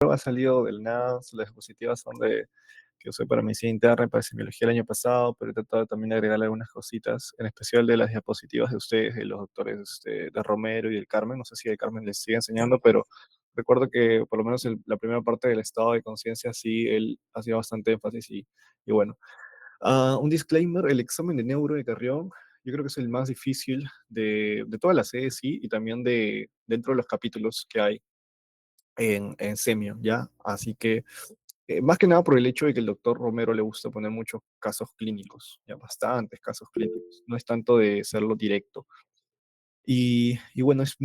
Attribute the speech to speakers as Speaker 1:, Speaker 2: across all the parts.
Speaker 1: Ha salido del nada, las diapositivas son de que usé para medicina interna y para semiología el año pasado, pero he tratado también de agregarle algunas cositas, en especial de las diapositivas de ustedes, de los doctores de Romero y del Carmen. No sé si el Carmen les sigue enseñando, pero recuerdo que por lo menos la primera parte del estado de conciencia sí, él hacía bastante énfasis y bueno. Un disclaimer, el examen de neuro de Carrión, yo creo que es el más difícil de todas las sedes, sí, y también dentro de los capítulos que hay en Semio, ¿ya? Así que, más que nada por el hecho de que el doctor Romero le gusta poner muchos casos clínicos, ya bastantes casos clínicos, no es tanto de serlo directo. Y bueno, es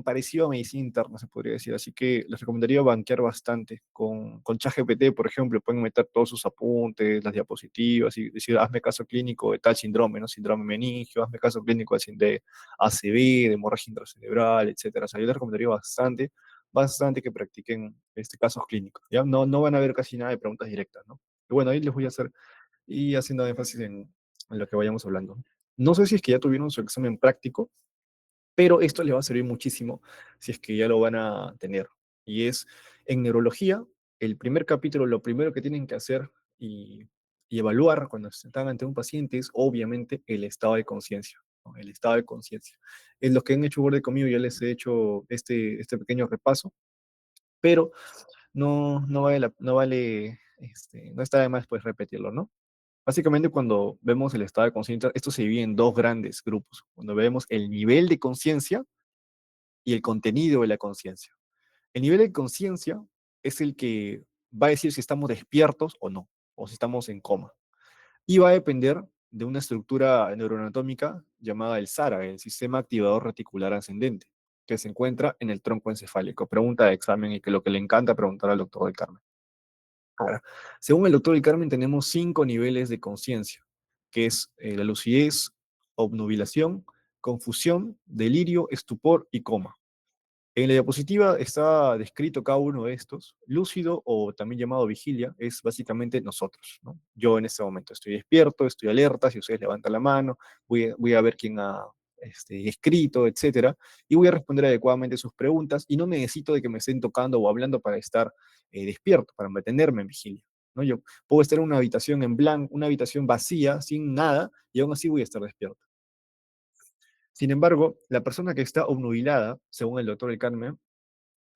Speaker 1: parecido a medicina interna, se podría decir. Así que les recomendaría banquear bastante. Con ChatGPT, por ejemplo, pueden meter todos sus apuntes, las diapositivas y decir, hazme caso clínico de tal síndrome, ¿no? Síndrome meningio, hazme caso clínico de ACV, de hemorragia intracerebral, etcétera. O sea, yo les recomendaría bastante que practiquen casos clínicos. ¿Ya? No van a ver casi nada de preguntas directas, ¿no? Y bueno, ahí les voy a hacer y haciendo énfasis en lo que vayamos hablando. No sé si es que ya tuvieron su examen práctico, pero esto les va a servir muchísimo si es que ya lo van a tener. Y es en neurología, el primer capítulo, lo primero que tienen que hacer y evaluar cuando están ante un paciente es obviamente el estado de conciencia. ¿No? El estado de conciencia. En los que han hecho borde conmigo ya les he hecho este pequeño repaso, pero no está de más pues repetirlo, ¿no? Básicamente, cuando vemos el estado de conciencia, esto se divide en dos grandes grupos. Cuando vemos el nivel de conciencia y el contenido de la conciencia. El nivel de conciencia es el que va a decir si estamos despiertos o no, o si estamos en coma. Y va a depender de una estructura neuroanatómica llamada el SARA, el Sistema Activador Reticular Ascendente, que se encuentra en el tronco encefálico. Pregunta de examen y que lo que le encanta preguntar al doctor del Carmen. Ahora, según el doctor del Carmen, tenemos 5 niveles de conciencia, que es la lucidez, obnubilación, confusión, delirio, estupor y coma. En la diapositiva está descrito cada uno de estos. Lúcido, o también llamado vigilia, es básicamente nosotros, ¿no? Yo en este momento estoy despierto, estoy alerta, si ustedes levantan la mano, voy a ver quién ha escrito, etcétera, y voy a responder adecuadamente sus preguntas, y no necesito de que me estén tocando o hablando para estar despierto, para mantenerme en vigilia, ¿no? Yo puedo estar en una habitación en blanco, una habitación vacía, sin nada, y aún así voy a estar despierto. Sin embargo, la persona que está obnubilada, según el doctor El Carmen,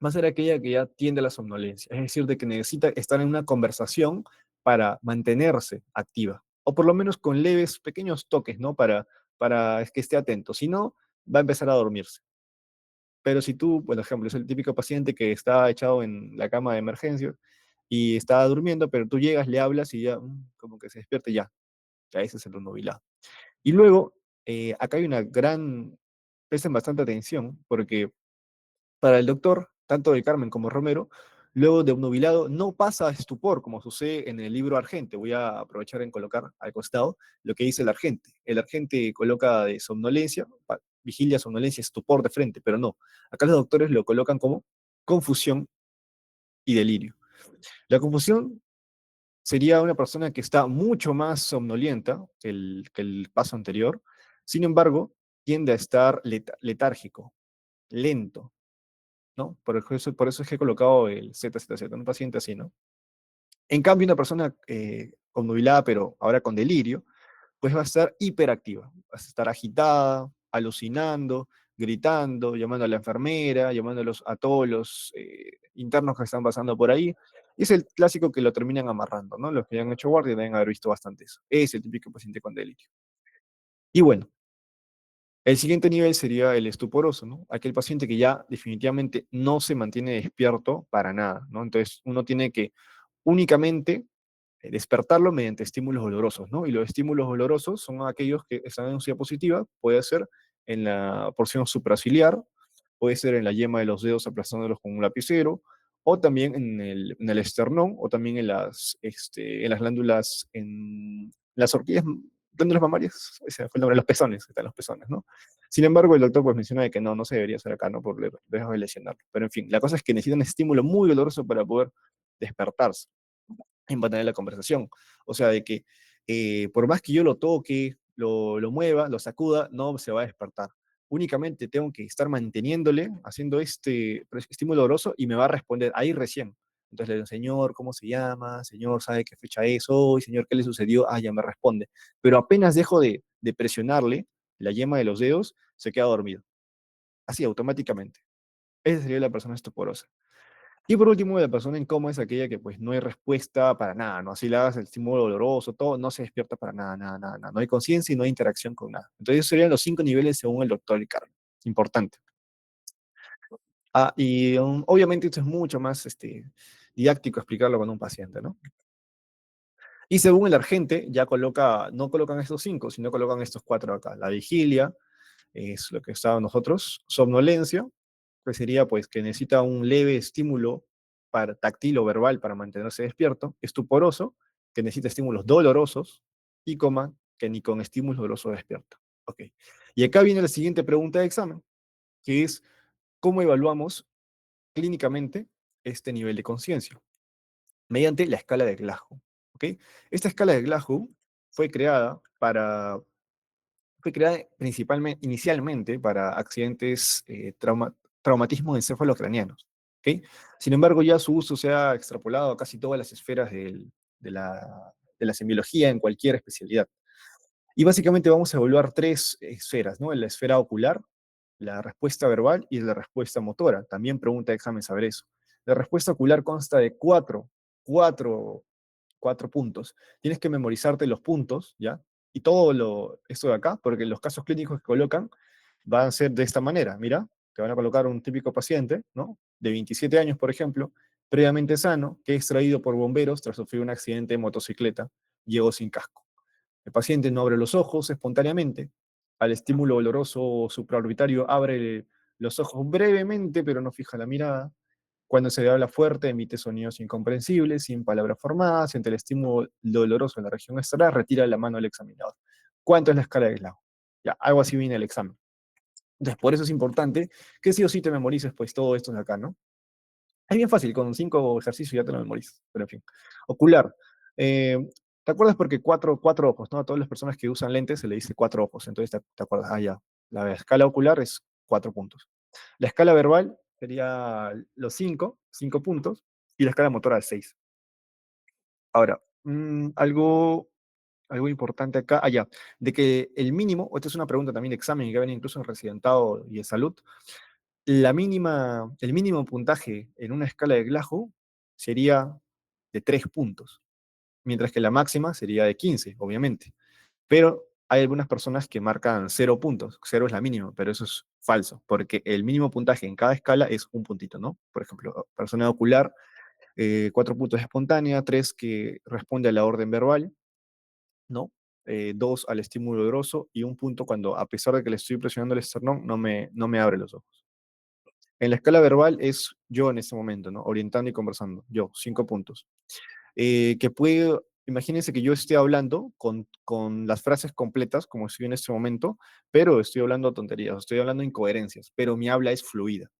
Speaker 1: va a ser aquella que ya tiende a la somnolencia, es decir, de que necesita estar en una conversación para mantenerse activa, o por lo menos con leves, pequeños toques, ¿no? Para que esté atento, si no, va a empezar a dormirse. Pero si tú, por ejemplo, es el típico paciente que está echado en la cama de emergencia y está durmiendo, pero tú llegas, le hablas y ya, como que se despierte ya ese es el nubilado. Y luego, acá hay presten bastante atención, porque para el doctor, tanto del Carmen como Romero, luego de obnubilado no pasa a estupor, como sucede en el libro Argente. Voy a aprovechar en colocar al costado lo que dice el Argente. El Argente coloca de somnolencia, vigilia, somnolencia, estupor de frente, pero no. Acá los doctores lo colocan como confusión y delirio. La confusión sería una persona que está mucho más somnolienta que el paso anterior, sin embargo, tiende a estar letárgico, lento, ¿no? Por eso es que he colocado el ZZZ, un paciente así, ¿no? En cambio, una persona obnubilada, pero ahora con delirio, pues va a estar hiperactiva, va a estar agitada, alucinando, gritando, llamando a la enfermera, a todos los internos que están pasando por ahí. Y es el clásico que lo terminan amarrando, ¿no? Los que han hecho guardia deben haber visto bastante eso. Es el típico paciente con delirio. Y bueno, el siguiente nivel sería el estuporoso, ¿no? Aquel paciente que ya definitivamente no se mantiene despierto para nada, ¿no? Entonces uno tiene que únicamente despertarlo mediante estímulos dolorosos, ¿no? Y los estímulos dolorosos son aquellos que están en su diapositiva, puede ser en la porción supraciliar, puede ser en la yema de los dedos aplastándolos con un lapicero, o también en el esternón, o también en las glándulas, en las horquillas, glándulas mamarias, ese fue el nombre, los pezones, están los pezones, ¿no? Sin embargo, el doctor pues menciona de que no se debería hacer acá, ¿no? Por riesgo de lesionarlo. Pero en fin, la cosa es que necesitan estímulo muy doloroso para poder despertarse en mantener la conversación. O sea, de que por más que yo lo toque, lo mueva, lo sacuda, no se va a despertar. únicamente tengo que estar manteniéndole, haciendo este estímulo doloroso y me va a responder ahí recién. Entonces le digo, señor, ¿cómo se llama? Señor, ¿sabe qué fecha es hoy? Señor, ¿qué le sucedió? Ah, ya me responde. Pero apenas dejo de presionarle la yema de los dedos, se queda dormido. Así, automáticamente. Esa sería la persona estuporosa. Y por último, la persona en coma es aquella que pues no hay respuesta para nada, ¿no? Así le hagas el estímulo doloroso, todo, no se despierta para nada, nada, nada, nada. No hay conciencia y no hay interacción con nada. Entonces, esos serían los 5 niveles según el doctor Ricardo. Importante. Ah, y obviamente esto es mucho más didáctico explicarlo con un paciente, ¿no? Y según el argente, ya coloca, no colocan estos 5, sino colocan estos 4 acá. La vigilia, es lo que estábamos nosotros, somnolencia, que sería pues que necesita un leve estímulo para, táctil o verbal para mantenerse despierto, estuporoso, que necesita estímulos dolorosos, y coma, que ni con estímulos dolorosos despierta. Ok. Y acá viene la siguiente pregunta de examen, que es, ¿cómo evaluamos clínicamente este nivel de conciencia? Mediante la escala de Glasgow. ¿Ok? Esta escala de Glasgow fue creada para fue creada principalmente, inicialmente para accidentes, traumatismos encefalocranianos. ¿Ok? Sin embargo, ya su uso se ha extrapolado a casi todas las esferas de la semiología en cualquier especialidad. Y básicamente vamos a evaluar 3 esferas, ¿no? La esfera ocular, la respuesta verbal y la respuesta motora. También pregunta de examen saber eso. La respuesta ocular consta de cuatro, 4 puntos. Tienes que memorizarte los puntos, ¿ya? Y todo esto de acá, porque los casos clínicos que colocan van a ser de esta manera. Mira, te van a colocar un típico paciente, ¿no? De 27 años, por ejemplo, previamente sano, que es extraído por bomberos tras sufrir un accidente de motocicleta, llegó sin casco. El paciente no abre los ojos espontáneamente. Al estímulo doloroso supraorbitario abre los ojos brevemente, pero no fija la mirada. Cuando se le habla fuerte, emite sonidos incomprensibles, sin palabras formadas. Ante el estímulo doloroso en la región estelar, retira la mano del examinador. ¿Cuánto es la escala de Glasgow? Ya, algo así viene el examen. Entonces, por eso es importante que sí o sí te memorices pues todo esto de acá, ¿no? Es bien fácil, con 5 ejercicios ya te lo memorizas, pero en fin. Ocular. Eh, ¿Te acuerdas? Porque cuatro ojos, ¿no? A todas las personas que usan lentes se le dice 4 ojos, entonces te acuerdas, ah, ya. La escala ocular es 4 puntos. La escala verbal sería los 5 puntos, y la escala motora 6. Ahora, algo importante acá, allá, de que el mínimo, esta es una pregunta también de examen que viene incluso en residentado y de salud, el mínimo puntaje en una escala de Glasgow sería de 3 puntos, mientras que la máxima sería de 15, obviamente. Pero hay algunas personas que marcan 0 puntos, 0 es la mínima, pero eso es falso, porque el mínimo puntaje en cada escala es un puntito, ¿no? Por ejemplo, persona ocular, 4 puntos espontánea, 3 que responde a la orden verbal, ¿no? 2 al estímulo grosso y un punto cuando, a pesar de que le estoy presionando el esternón, no me abre los ojos. En la escala verbal es yo en este momento, ¿no? Orientando y conversando. Yo, 5 puntos. Que puede, imagínense que yo esté hablando con las frases completas, como estoy en este momento, pero estoy hablando tonterías, estoy hablando incoherencias, pero mi habla es fluida.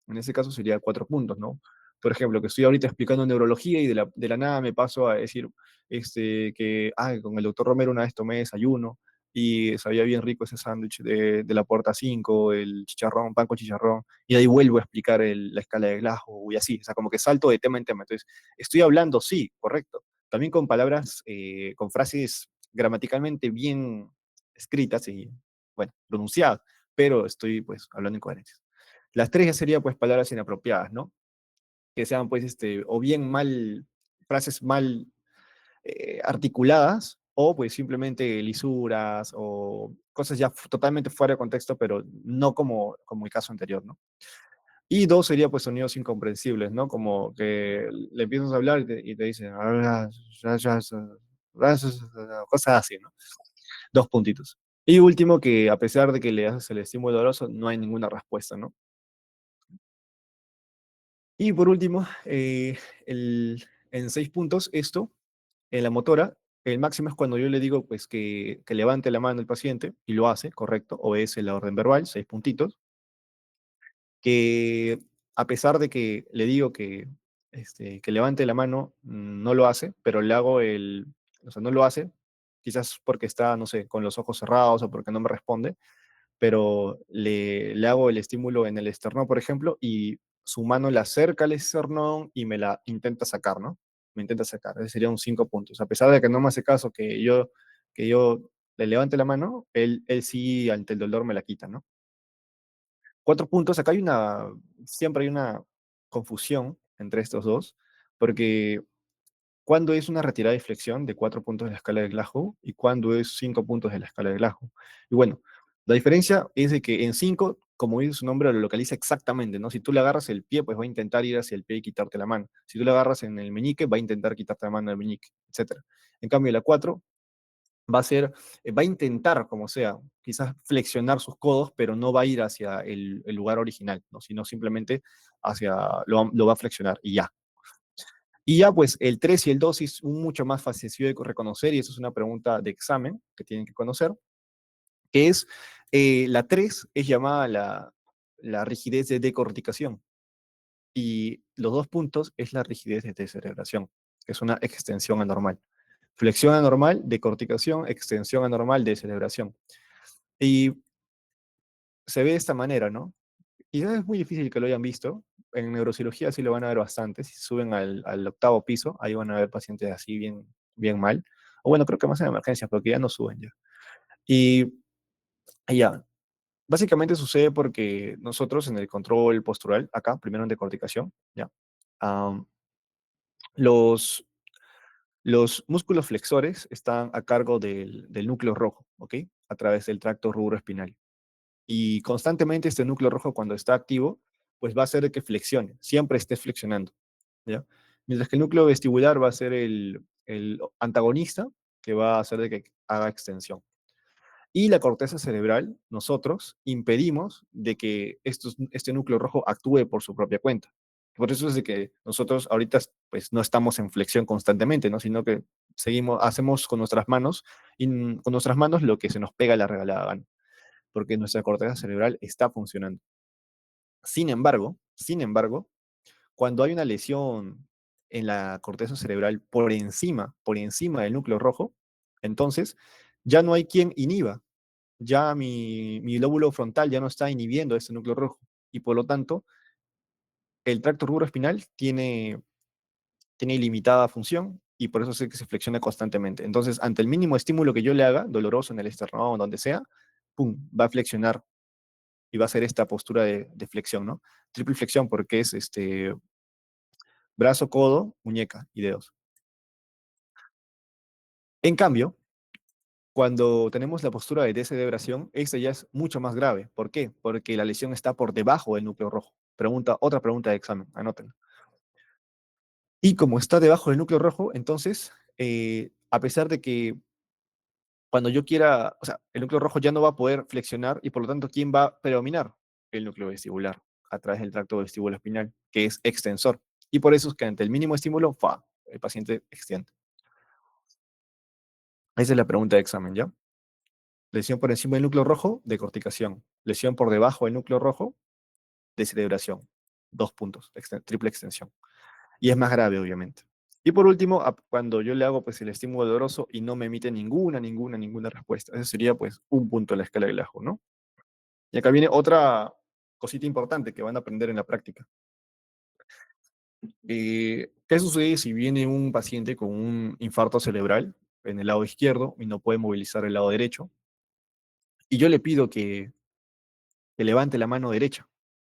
Speaker 1: En ese caso sería 4 puntos, ¿no? Por ejemplo, que estoy ahorita explicando neurología y de la nada me paso a decir que con el doctor Romero una vez tomé desayuno y sabía bien rico ese sándwich de la puerta 5, el chicharrón, pan con chicharrón, y ahí vuelvo a explicar la escala de Glasgow y así, o sea, como que salto de tema en tema. Entonces, estoy hablando, sí, correcto, también con palabras, con frases gramaticalmente bien escritas y, bueno, pronunciadas, pero estoy pues hablando en coherencia. Las 3 ya serían pues palabras inapropiadas, ¿no? Que sean pues o bien frases mal articuladas, o pues simplemente lisuras o cosas ya totalmente fuera de contexto, pero no como el caso anterior, ¿no? Y 2 sería pues sonidos incomprensibles, ¿no? Como que le empiezas a hablar y te dicen cosas así, ¿no? 2 puntitos. Y último, que a pesar de que le haces el estímulo doloroso, no hay ninguna respuesta, ¿no? Y por último, en 6 puntos, en la motora, el máximo es cuando yo le digo pues, que levante la mano el paciente, y lo hace, correcto, obedece la orden verbal, 6 puntitos, que a pesar de que le digo que levante la mano, no lo hace, pero le hago o sea, no lo hace, quizás porque está, no sé, con los ojos cerrados o porque no me responde, pero le hago el estímulo en el esternón, por ejemplo, y su mano la acerca al esternón y me la intenta sacar, ¿no? Me intenta sacar, ese sería un 5 puntos. A pesar de que no me hace caso que yo le levante la mano, él sí, ante el dolor, me la quita, ¿no? 4 puntos, acá siempre hay una confusión entre estos dos, porque cuándo es una retirada y flexión de 4 puntos de la escala de Glasgow y cuándo es 5 puntos de la escala de Glasgow. Y bueno, la diferencia es de que en 5, como dice su nombre, lo localiza exactamente, ¿no? Si tú le agarras el pie, pues va a intentar ir hacia el pie y quitarte la mano. Si tú le agarras en el meñique, va a intentar quitarte la mano del meñique, etcétera. En cambio, la 4 va a intentar, como sea, quizás flexionar sus codos, pero no va a ir hacia el lugar original, ¿no? Sino simplemente lo va a flexionar y ya. Y ya, pues, el 3 y el 2 es mucho más fácil de reconocer, y eso es una pregunta de examen que tienen que conocer, que es, la 3 es llamada la rigidez de decorticación, y los 2 puntos es la rigidez de descerebración, que es una extensión anormal. Flexión anormal, decorticación, extensión anormal, descerebración. Y se ve de esta manera, ¿no? Quizás es muy difícil que lo hayan visto. En neurocirugía sí lo van a ver bastante. Si suben al octavo piso, ahí van a ver pacientes así bien, bien mal. O bueno, creo que más en emergencias, porque ya no suben ya. Y ya, básicamente sucede porque nosotros en el control postural, acá, primero en decorticación, ya, am, los, los músculos flexores están a cargo del núcleo rojo, ¿ok? A través del tracto rubroespinal. Y constantemente este núcleo rojo, cuando está activo, pues va a hacer que flexione, siempre esté flexionando, ¿ya? Mientras que el núcleo vestibular va a ser el antagonista, que va a hacer de que haga extensión. Y la corteza cerebral, nosotros impedimos de que este núcleo rojo actúe por su propia cuenta. Por eso es de que nosotros ahorita pues no estamos en flexión constantemente, ¿no? Sino que hacemos con nuestras manos lo que se nos pega la regalada gana, porque nuestra corteza cerebral está funcionando. Sin embargo, cuando hay una lesión en la corteza cerebral por encima del núcleo rojo, entonces ya no hay quien inhiba, ya mi lóbulo frontal ya no está inhibiendo ese núcleo rojo, y por lo tanto el tracto rubroespinal tiene ilimitada función, y por eso es que se flexiona constantemente. Entonces, ante el mínimo estímulo que yo le haga, doloroso en el esternón, donde sea, pum, va a flexionar y va a hacer esta postura de flexión, ¿no? Triple flexión, porque es brazo, codo, muñeca y dedos. En cambio, cuando tenemos la postura de descerebración, esta ya es mucho más grave. ¿Por qué? Porque la lesión está por debajo del núcleo rojo. Otra pregunta de examen, anoten. Y como está debajo del núcleo rojo, entonces, a pesar de que cuando yo quiera, o sea, el núcleo rojo ya no va a poder flexionar, y por lo tanto, ¿quién va a predominar? El núcleo vestibular, a través del tracto vestibuloespinal, que es extensor. Y por eso es que ante el mínimo estímulo, el paciente extiende. Esa es la pregunta de examen, ¿ya? Lesión por encima del núcleo rojo, decorticación. Lesión por debajo del núcleo rojo, descerebración. 2 puntos, triple extensión. Y es más grave, obviamente. Y por último, cuando yo le hago pues el estímulo doloroso y no me emite ninguna respuesta. Eso sería pues 1 punto en la escala de Glasgow, ¿no? Y acá viene otra cosita importante que van a aprender en la práctica. ¿Qué sucede si viene un paciente con un infarto cerebral en el lado izquierdo y no puede movilizar el lado derecho? Y yo le pido que levante la mano derecha,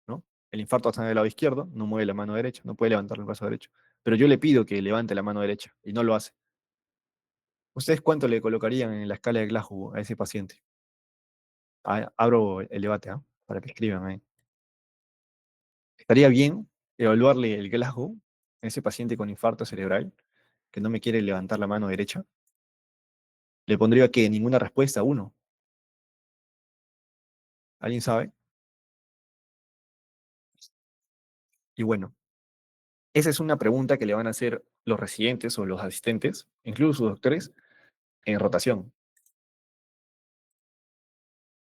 Speaker 1: ¿no? El infarto está en el lado izquierdo, no mueve la mano derecha, no puede levantar el brazo derecho. Pero yo le pido que levante la mano derecha y no lo hace. ¿Ustedes cuánto le colocarían en la escala de Glasgow a ese paciente? Abro el debate, ¿ah? Para que escriban ahí. ¿Estaría bien evaluarle el Glasgow a ese paciente con infarto cerebral que no me quiere levantar la mano derecha? ¿Le pondría que ninguna respuesta, uno? ¿Alguien sabe? Y bueno, esa es una pregunta que le van a hacer los residentes o los asistentes, incluso sus doctores, en rotación,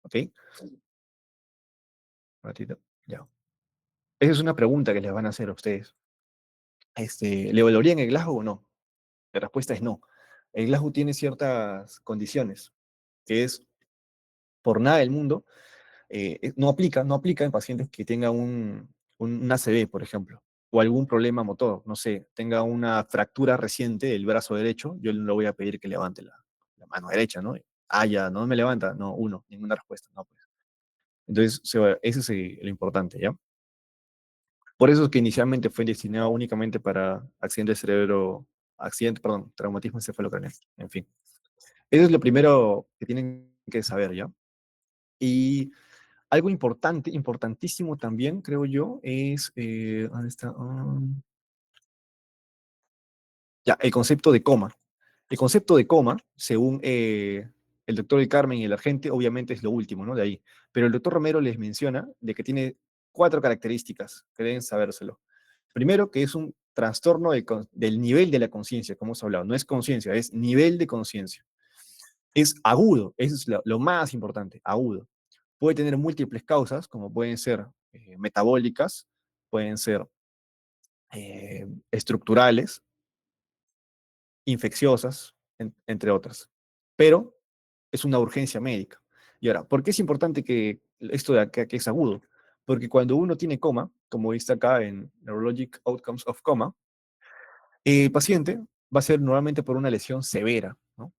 Speaker 1: ¿ok? Un ratito, ya. Esa es una pregunta que les van a hacer a ustedes. ¿Le evaluarían el Glasgow o no? La respuesta es no. El Glasgow tiene ciertas condiciones, que es, por nada del mundo, no aplica en pacientes que tengan un ACV, por ejemplo, o algún problema motor, no sé, tenga una fractura reciente del brazo derecho, yo no le voy a pedir que levante la mano derecha, ¿no? Ah, ya, no me levanta, no, ninguna respuesta, no, pues. Entonces, ese es lo importante, ¿ya? Por eso es que inicialmente fue destinado únicamente para perdón, traumatismo encefalocraneal, en fin. Eso es lo primero que tienen que saber, ¿ya? Y algo importante, importantísimo también, creo yo, es, ¿dónde está? Ya, el concepto de coma. El concepto de coma, según el doctor del Carmen y el agente, obviamente es lo último, ¿no? De ahí. Pero el doctor Romero les menciona de que tiene 4 características que deben sabérselo. Primero, que es un trastorno del nivel de la conciencia, como hemos hablado. No es conciencia, es nivel de conciencia. Es agudo, eso es lo más importante, agudo. Puede tener múltiples causas, como pueden ser metabólicas, pueden ser estructurales, infecciosas, entre otras. Pero es una urgencia médica. Y ahora, ¿por qué es importante que esto de acá que es agudo? Porque cuando uno tiene coma, como dice acá en Neurologic Outcomes of Coma, el paciente va a ser normalmente por una lesión severa, ¿no?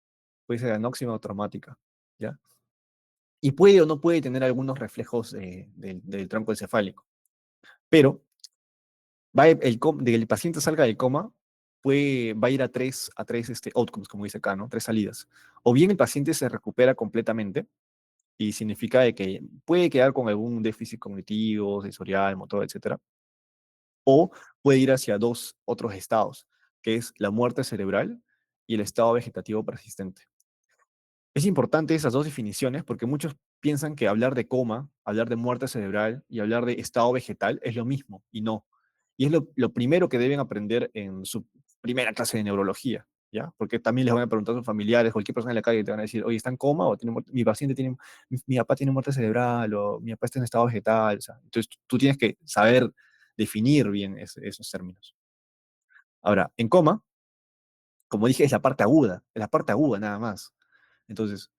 Speaker 1: Puede ser anoxia o traumática, ¿ya? Y puede o no puede tener algunos reflejos del tronco encefálico. Pero de que el paciente salga del coma, va a ir a tres outcomes, como dice acá, ¿no? 3 salidas. O bien el paciente se recupera completamente, y significa de que puede quedar con algún déficit cognitivo, sensorial, motor, etcétera, o puede ir hacia dos otros estados, que es la muerte cerebral y el estado vegetativo persistente. Es importante esas dos definiciones porque muchos piensan que hablar de coma, hablar de muerte cerebral y hablar de estado vegetal es lo mismo, y no. Y es lo primero que deben aprender en su primera clase de neurología, ¿ya? Porque también les van a preguntar a sus familiares, cualquier persona en la calle te van a decir, oye, ¿está en coma? O mi paciente tiene, mi papá tiene muerte cerebral, o mi papá está en estado vegetal. O sea, entonces tú tienes que saber definir bien esos términos. Ahora, en coma, como dije, es la parte aguda nada más. Entonces,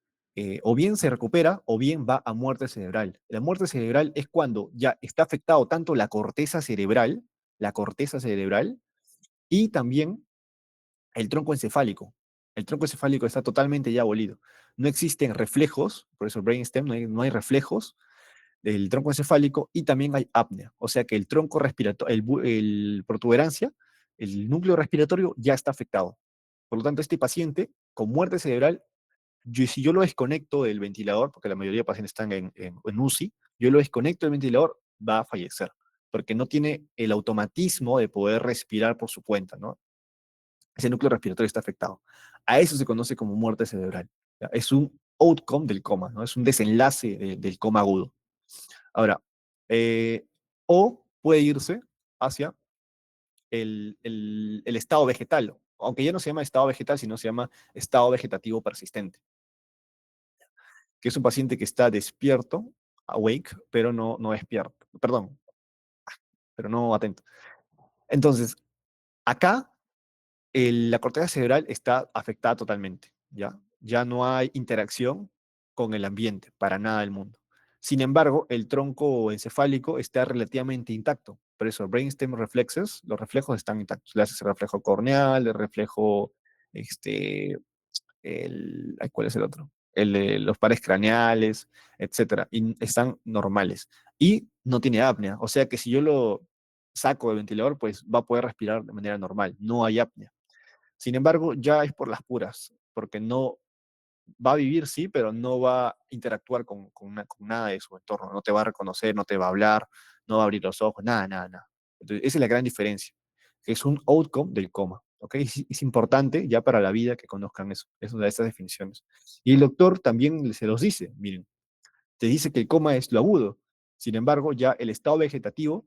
Speaker 1: o bien se recupera o bien va a muerte cerebral. La muerte cerebral es cuando ya está afectado tanto la corteza cerebral y también el tronco encefálico. El tronco encefálico está totalmente ya abolido. No existen reflejos, por eso brainstem, no hay reflejos del tronco encefálico y también hay apnea. O sea que el tronco respiratorio, el protuberancia, el núcleo respiratorio ya está afectado. Por lo tanto, este paciente con muerte cerebral, si yo lo desconecto del ventilador, porque la mayoría de pacientes están en UCI, yo lo desconecto del ventilador, va a fallecer, porque no tiene el automatismo de poder respirar por su cuenta, ¿no? Ese núcleo respiratorio está afectado. A eso se conoce como muerte cerebral. ¿Ya? Es un outcome del coma, ¿no? Es un desenlace del coma agudo. Ahora, eh, o puede irse hacia el estado vegetal, aunque ya no se llama estado vegetal, sino se llama estado vegetativo persistente, que es un paciente que está despierto, awake, pero no despierto, perdón, pero no atento. Entonces, acá la corteza cerebral está afectada totalmente, ¿ya? Ya no hay interacción con el ambiente, para nada del mundo. Sin embargo, el tronco encefálico está relativamente intacto. Por eso, brainstem reflexes, los reflejos están intactos. Le haces el reflejo corneal, el reflejo, este, ¿cuál es el otro? El de los pares craneales, etcétera, y están normales. Y no tiene apnea, o sea que si yo lo saco del ventilador, pues va a poder respirar de manera normal, no hay apnea. Sin embargo, ya es por las puras, porque no va a vivir, sí, pero no va a interactuar con nada de su entorno, no te va a reconocer, no te va a hablar, no va a abrir los ojos, nada, nada, nada. Entonces, esa es la gran diferencia, que es un outcome del coma. ¿Ok? Es importante ya para la vida que conozcan eso de esas definiciones. Y el doctor también se los dice, miren, te dice que el coma es lo agudo, sin embargo, ya el estado vegetativo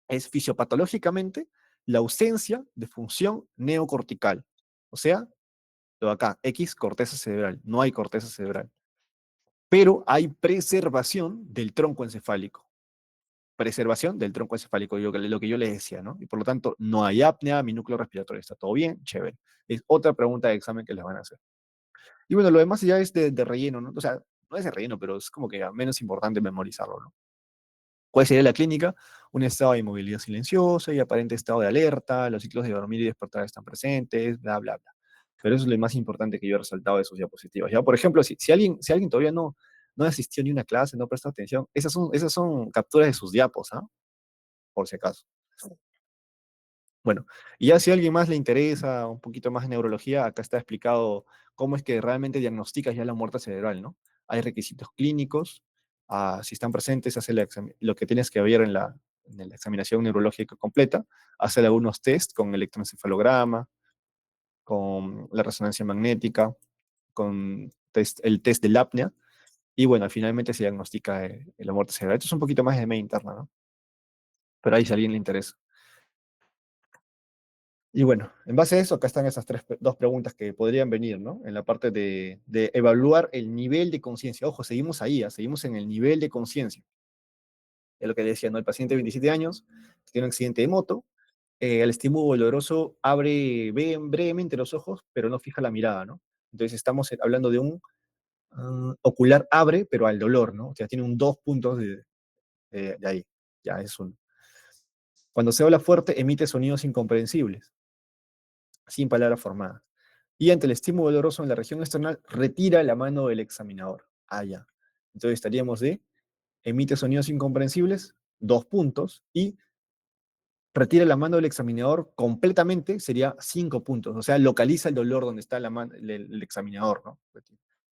Speaker 1: es fisiopatológicamente la ausencia de función neocortical. O sea, lo de acá, X, corteza cerebral. No hay corteza cerebral. Pero hay preservación del tronco encefálico. Preservación del tronco encefálico, lo que yo les decía, ¿no? Y por lo tanto, no hay apnea, mi núcleo respiratorio está todo bien, chévere. Es otra pregunta de examen que les van a hacer. Y bueno, lo demás ya es de relleno, ¿no? O sea, no es de relleno, pero es como que menos importante memorizarlo, ¿no? ¿Cuál sería la clínica? Un estado de inmovilidad silenciosa y aparente estado de alerta, los ciclos de dormir y despertar están presentes, bla, bla, bla. Pero eso es lo más importante que yo he resaltado de sus diapositivas. ¿Ya? Por ejemplo, si alguien todavía no asistió ni una clase, no prestó atención, esas son capturas de sus diapos, ¿ah? Por si acaso. Bueno, y ya si a alguien más le interesa un poquito más de neurología, acá está explicado cómo es que realmente diagnosticas ya la muerte cerebral, ¿no? Hay requisitos clínicos, si están presentes, hace lo que tienes que ver en la examinación neurológica completa, hacer algunos test con electroencefalograma, con la resonancia magnética, con el test del apnea, y bueno, finalmente se diagnostica la muerte cerebral. Esto es un poquito más de media interna, ¿no? Pero ahí si a alguien le interesa. Y bueno, en base a eso, acá están esas dos preguntas que podrían venir, ¿no? En la parte de evaluar el nivel de conciencia. Ojo, seguimos ahí, seguimos en el nivel de conciencia. Es lo que decía, ¿no? El paciente de 27 años tiene un accidente de moto, el estímulo doloroso ve brevemente los ojos, pero no fija la mirada, ¿no? Entonces estamos hablando de un ocular abre, pero al dolor, ¿no? O sea, tiene un 2 puntos de ahí. Ya es un. Cuando se habla fuerte, emite sonidos incomprensibles, sin palabras formadas. Y ante el estímulo doloroso en la región external, retira la mano del examinador. Ah, ya. Entonces estaríamos de emite sonidos incomprensibles, 2 puntos, y retira la mano del examinador completamente, sería 5 puntos. O sea, localiza el dolor donde está el examinador, ¿no?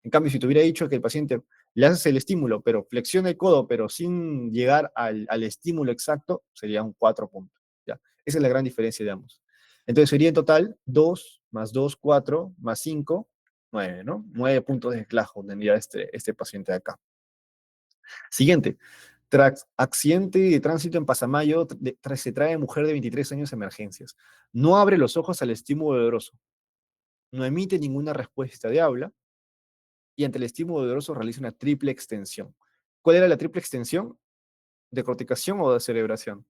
Speaker 1: En cambio, si te hubiera dicho que el paciente le haces el estímulo, pero flexiona el codo, pero sin llegar al estímulo exacto, sería un 4 puntos. ¿Ya? Esa es la gran diferencia de ambos. Entonces sería en total 2 más 2, 4, más 5, 9, ¿no? 9 puntos de esclajo tendría este paciente de acá. Siguiente. Tras accidente de tránsito en Pasamayo, se trae mujer de 23 años a emergencias. No abre los ojos al estímulo doloroso. No emite ninguna respuesta de habla. Y ante el estímulo doloroso realiza una triple extensión. ¿Cuál era la triple extensión? ¿De corticación o de cerebración?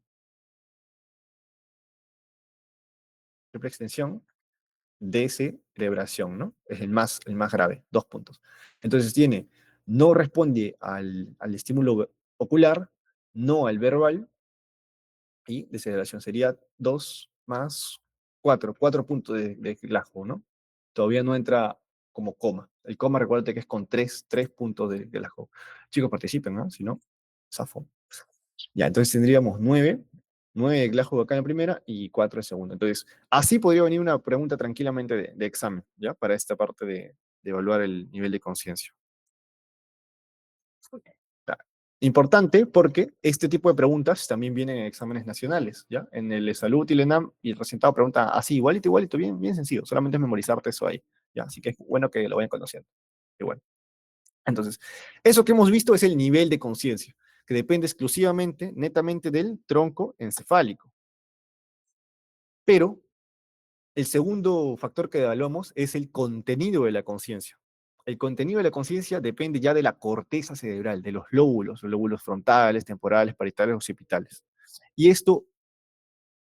Speaker 1: Triple extensión de cerebración, ¿no? Es el más grave, 2 puntos. Entonces tiene, no responde al estímulo ocular, no al verbal, y de celebración sería 2 más 4 puntos de relajo, ¿no? Todavía no entra como coma. El coma, recuérdate que es con 3 puntos de relajo. Chicos, participen, ¿no? Si no, zafo. Ya, entonces tendríamos 9 de relajo acá en la primera y 4 en segunda. Entonces, así podría venir una pregunta tranquilamente de examen, ¿ya? Para esta parte de evaluar el nivel de conciencia. Ya. Importante porque este tipo de preguntas también vienen en exámenes nacionales, ¿ya? En el de salud y el ENAM, y el resultado pregunta así, igualito, bien, bien sencillo, solamente es memorizarte eso ahí, ¿ya? Así que es bueno que lo vayan conociendo. Y bueno, entonces, eso que hemos visto es el nivel de conciencia, que depende exclusivamente, netamente del tronco encefálico. Pero el segundo factor que evaluamos es el contenido de la conciencia. El contenido de la conciencia depende ya de la corteza cerebral, de los lóbulos frontales, temporales, parietales, occipitales. Y esto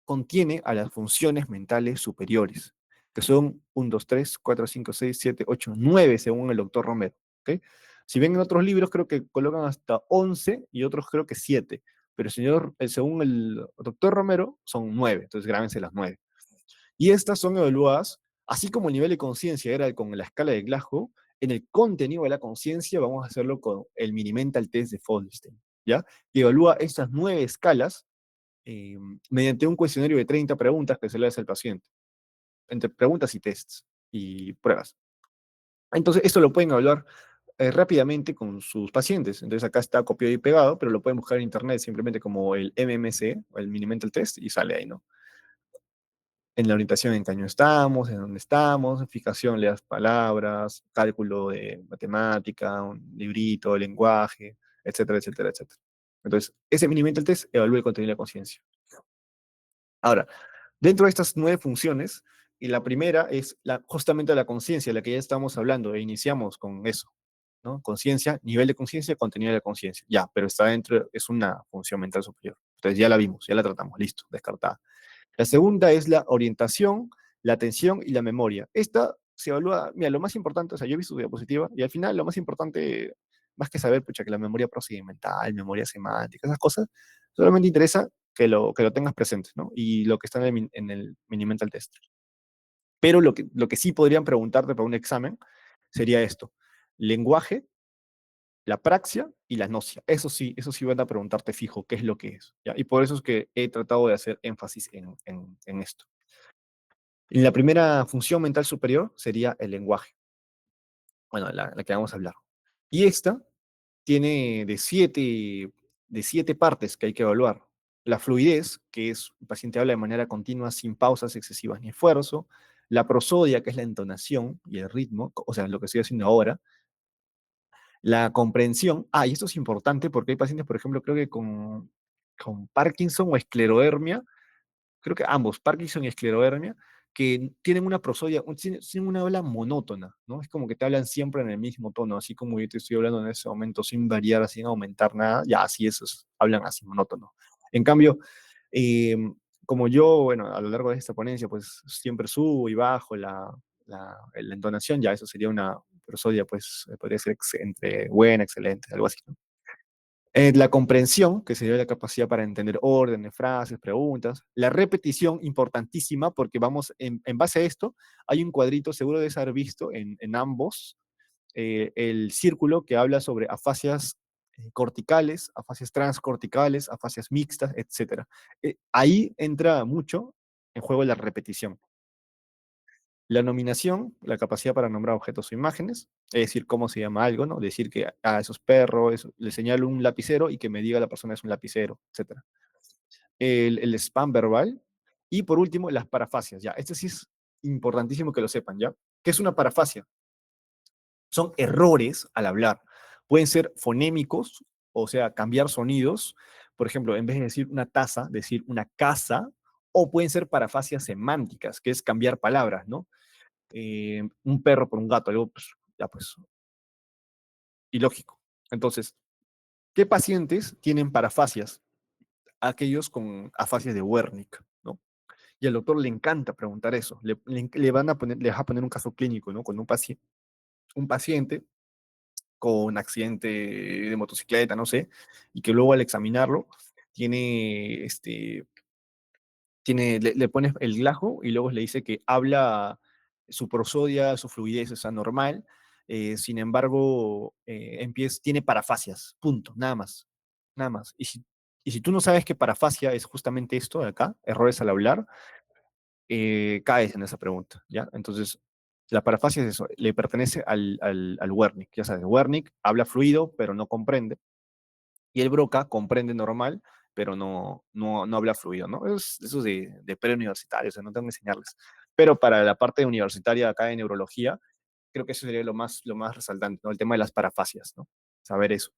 Speaker 1: contiene a las funciones mentales superiores, que son 1, 2, 3, 4, 5, 6, 7, 8, 9, según el doctor Romero. ¿Okay? Si ven en otros libros, creo que colocan hasta 11 y otros creo que 7, pero según el doctor Romero son 9, entonces grábense las 9. Y estas son evaluadas, así como el nivel de conciencia era con la escala de Glasgow, en el contenido de la conciencia vamos a hacerlo con el Mini-Mental Test de Feulstein, ¿ya? Que evalúa estas 9 escalas eh, mediante un cuestionario de 30 preguntas que se le hace al paciente, entre preguntas y tests y pruebas. Entonces, esto lo pueden evaluar rápidamente con sus pacientes. Entonces, acá está copiado y pegado, pero lo pueden buscar en internet simplemente como el MMC, o el Mini-Mental Test, y sale ahí, ¿no? En la orientación en qué año estamos, en dónde estamos, fijación, le das palabras, cálculo de matemática, un librito, lenguaje, etcétera, etcétera, etcétera. Entonces, ese mini mental test evalúa el contenido de la conciencia. Ahora, dentro de estas 9 funciones, y la primera es justamente la conciencia, la que ya estamos hablando, e iniciamos con eso, ¿no? Conciencia, nivel de conciencia, contenido de la conciencia. Ya, pero está dentro, es una función mental superior. Entonces ya la vimos, ya la tratamos, listo, descartada. La segunda es la orientación, la atención y la memoria. Esta se evalúa, mira, lo más importante, o sea, yo he visto su diapositiva y al final lo más importante más que saber, pucha, que la memoria procedimental, memoria semántica, esas cosas, solamente interesa que lo tengas presente, ¿no? Y lo que está en el mini mental test. Pero lo que sí podrían preguntarte para un examen sería esto: lenguaje, la praxia y la gnosia. Eso sí van a preguntarte fijo qué es lo que es, ¿ya? Y por eso es que he tratado de hacer énfasis en esto. La primera función mental superior sería el lenguaje, bueno, la que vamos a hablar. Y esta tiene de siete partes que hay que evaluar. La fluidez, que es el paciente habla de manera continua, sin pausas excesivas ni esfuerzo. La prosodia, que es la entonación y el ritmo, o sea, lo que estoy haciendo ahora. La comprensión, y esto es importante porque hay pacientes, por ejemplo, creo que con Parkinson o esclerodermia, creo que ambos, Parkinson y esclerodermia, que tienen una prosodia, tienen una habla monótona, ¿no? Es como que te hablan siempre en el mismo tono, así como yo te estoy hablando en ese momento, sin variar, sin aumentar nada, ya así esos hablan así monótono. En cambio, eh, como yo, bueno, a lo largo de esta ponencia, pues siempre subo y bajo la entonación, ya eso sería una prosodia, pues podría ser entre buena, excelente, algo así, ¿no? La comprensión, que sería la capacidad para entender órdenes, frases, preguntas. La repetición, importantísima, porque vamos, en base a esto, hay un cuadrito, seguro de haber visto en ambos, el círculo que habla sobre afasias corticales, afasias transcorticales, afasias mixtas, etc. Ahí entra mucho en juego la repetición. La nominación, la capacidad para nombrar objetos o imágenes, es decir, cómo se llama algo, ¿no? Decir que esos perros, le señalo un lapicero y que me diga la persona es un lapicero, etc. El spam verbal. Y por último, las parafasias, ya. Este sí es importantísimo que lo sepan, ¿ya? ¿Qué es una parafasia? Son errores al hablar. Pueden ser fonémicos, o sea, cambiar sonidos. Por ejemplo, en vez de decir una taza, decir una casa. O pueden ser parafasias semánticas, que es cambiar palabras, ¿no? Un perro por un gato, algo pues, ya pues ilógico. Entonces, ¿qué pacientes tienen parafasias? Aquellos con afasias de Wernicke, ¿no? Y al doctor le encanta preguntar eso. Le van a poner, le va a poner un caso clínico, ¿no? Con un paciente con accidente de motocicleta, no sé, y que luego al examinarlo tiene le pones el glajo y luego le dice que habla, su prosodia, su fluidez es anormal, sin embargo, tiene parafasias, punto, nada más, nada más. Y si tú no sabes que parafasia es justamente esto de acá, errores al hablar, caes en esa pregunta, ¿ya? Entonces, la parafasia es eso, le pertenece al Wernicke, ya sabes, Wernicke habla fluido, pero no comprende, y el Broca comprende normal, pero no habla fluido, ¿no? Eso es de preuniversitarios, o sea, no tengo que enseñarles. Pero para la parte universitaria acá de neurología, creo que eso sería lo más resaltante, ¿no? El tema de las parafasias, ¿no? Saber eso.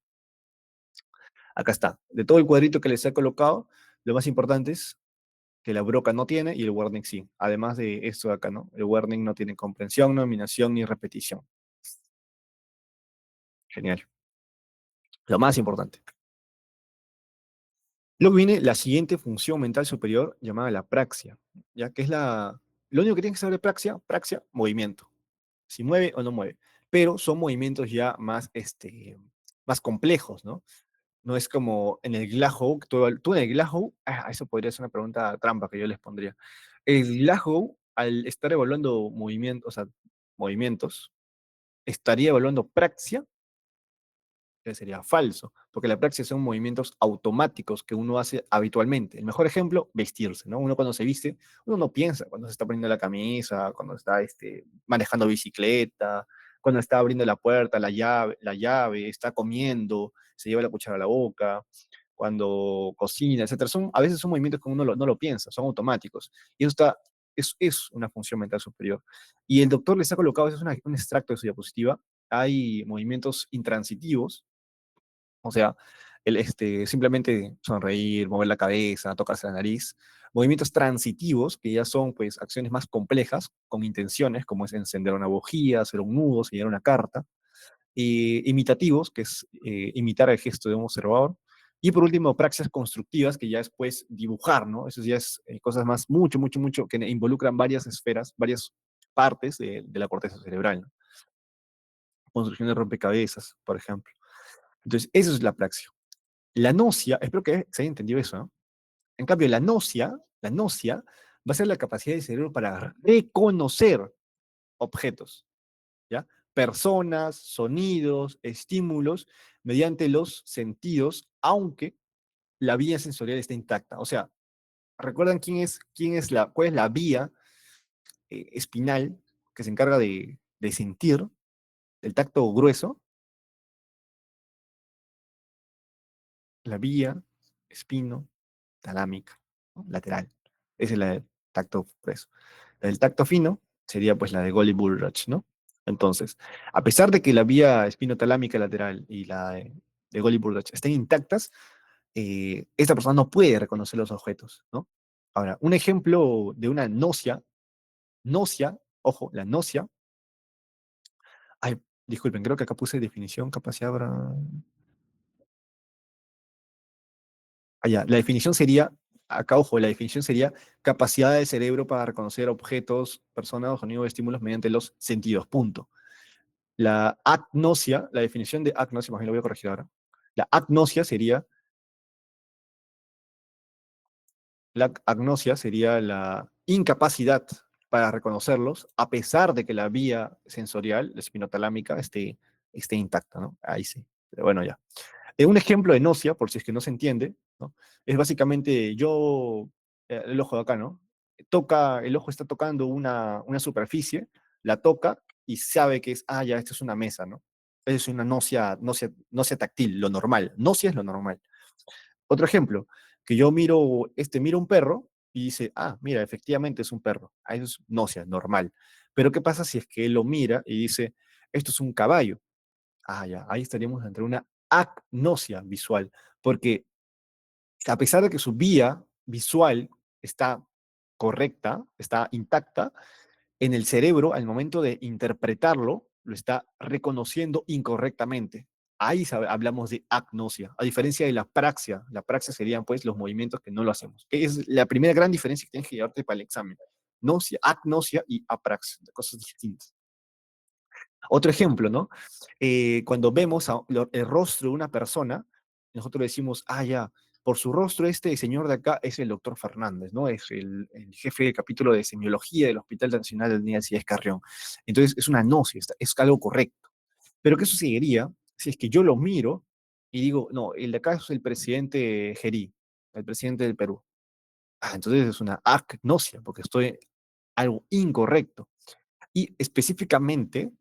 Speaker 1: Acá está. De todo el cuadrito que les he colocado, lo más importante es que la Broca no tiene y el Wernicke sí. Además de esto de acá, ¿no? El Wernicke no tiene comprensión, nominación ni repetición. Genial. Lo más importante. Luego viene la siguiente función mental superior llamada la praxia, ya que es lo único que tienes que saber de praxia, movimiento, si mueve o no mueve, pero son movimientos ya más complejos, ¿no? No es como en el Glasgow, tú en el Glasgow, eso podría ser una pregunta trampa que yo les pondría. El Glasgow, al estar evaluando movimientos, o sea, movimientos, estaría evaluando praxia, que sería falso, porque la praxis son movimientos automáticos que uno hace habitualmente. El mejor ejemplo, vestirse, ¿no? Uno cuando se viste, uno no piensa cuando se está poniendo la camisa, cuando está manejando bicicleta, cuando está abriendo la puerta, la llave, está comiendo, se lleva la cuchara a la boca, cuando cocina, etcétera. A veces son movimientos que uno no lo piensa, son automáticos. Y eso es una función mental superior. Y el doctor les ha colocado, eso es un extracto de su diapositiva, hay movimientos intransitivos, o sea, simplemente sonreír, mover la cabeza, tocarse la nariz. Movimientos transitivos, que ya son pues acciones más complejas, con intenciones, como es encender una bujía, hacer un nudo, sellar una carta. Y imitativos, que es imitar el gesto de un observador. Y por último, praxias constructivas, que ya es pues dibujar, ¿no? Eso ya es cosas más, mucho, que involucran varias esferas, varias partes de la corteza cerebral, ¿no? Construcción de rompecabezas, por ejemplo. Entonces, eso es la praxia. La nocia, espero que se haya entendido eso, ¿no? En cambio, la nocia va a ser la capacidad del cerebro para reconocer objetos, ¿ya? Personas, sonidos, estímulos, mediante los sentidos, aunque la vía sensorial está intacta. O sea, ¿recuerdan cuál es la vía espinal que se encarga de sentir el tacto grueso? La vía espino talámica, ¿no? Lateral. Esa es la del tacto grueso. La del tacto fino sería pues la de Golgi-Bullrich, ¿no? Entonces, a pesar de que la vía espinotalámica lateral y la de Golgi-Bullrich estén intactas, esta persona no puede reconocer los objetos, ¿no? Ahora, un ejemplo de una nocia, ojo, la nocia, ay, disculpen, creo que acá puse definición, capacidad para... Allá, la definición sería, acá ojo, la definición sería capacidad del cerebro para reconocer objetos, personas, sonidos, estímulos mediante los sentidos, punto. La agnosia, la definición de agnosia, más bien lo voy a corregir ahora. La agnosia sería, la agnosia sería la incapacidad para reconocerlos, a pesar de que la vía sensorial, la espinotalámica, esté intacta, ¿no? Ahí sí. Pero bueno, ya. Un ejemplo de nocia, por si es que no se entiende, ¿no? Es básicamente el ojo de acá, ¿no? El ojo está tocando una superficie, la toca y sabe que ya, esto es una mesa, ¿no? Es una nocia táctil, lo normal. Nocia es lo normal. Otro ejemplo, que yo miro un perro y dice, mira, efectivamente es un perro. Eso es nocia, normal. Pero ¿qué pasa si es que él lo mira y dice, esto es un caballo? Ya, ahí estaríamos entre una agnosia visual, porque a pesar de que su vía visual está correcta, está intacta, en el cerebro, al momento de interpretarlo, lo está reconociendo incorrectamente. Ahí hablamos de agnosia, a diferencia de la praxia. La praxia serían pues los movimientos que no lo hacemos. Que es la primera gran diferencia que tienes que llevarte para el examen. Nocia, agnosia y apraxia, cosas distintas. Otro ejemplo, ¿no? Cuando vemos el rostro de una persona, nosotros decimos, ya, por su rostro este señor de acá es el doctor Fernández, ¿no? Es el jefe del capítulo de semiología del Hospital Nacional de Niñas y Carrión. Entonces, es una gnosis, es algo correcto. Pero ¿qué sucedería si es que yo lo miro y digo, no, el de acá es el presidente Gerí, el presidente del Perú? Entonces es una agnosia, porque estoy algo incorrecto. Y específicamente,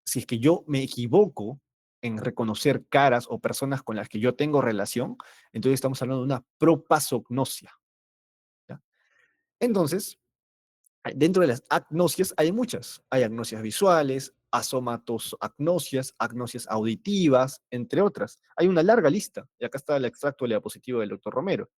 Speaker 1: si es que yo me equivoco en reconocer caras o personas con las que yo tengo relación, entonces estamos hablando de una propasognosia, ¿ya? Entonces, dentro de las agnosias hay muchas. Hay agnosias visuales, asomatosagnosias, agnosias auditivas, entre otras. Hay una larga lista, y acá está el extracto de la diapositiva del doctor Romero.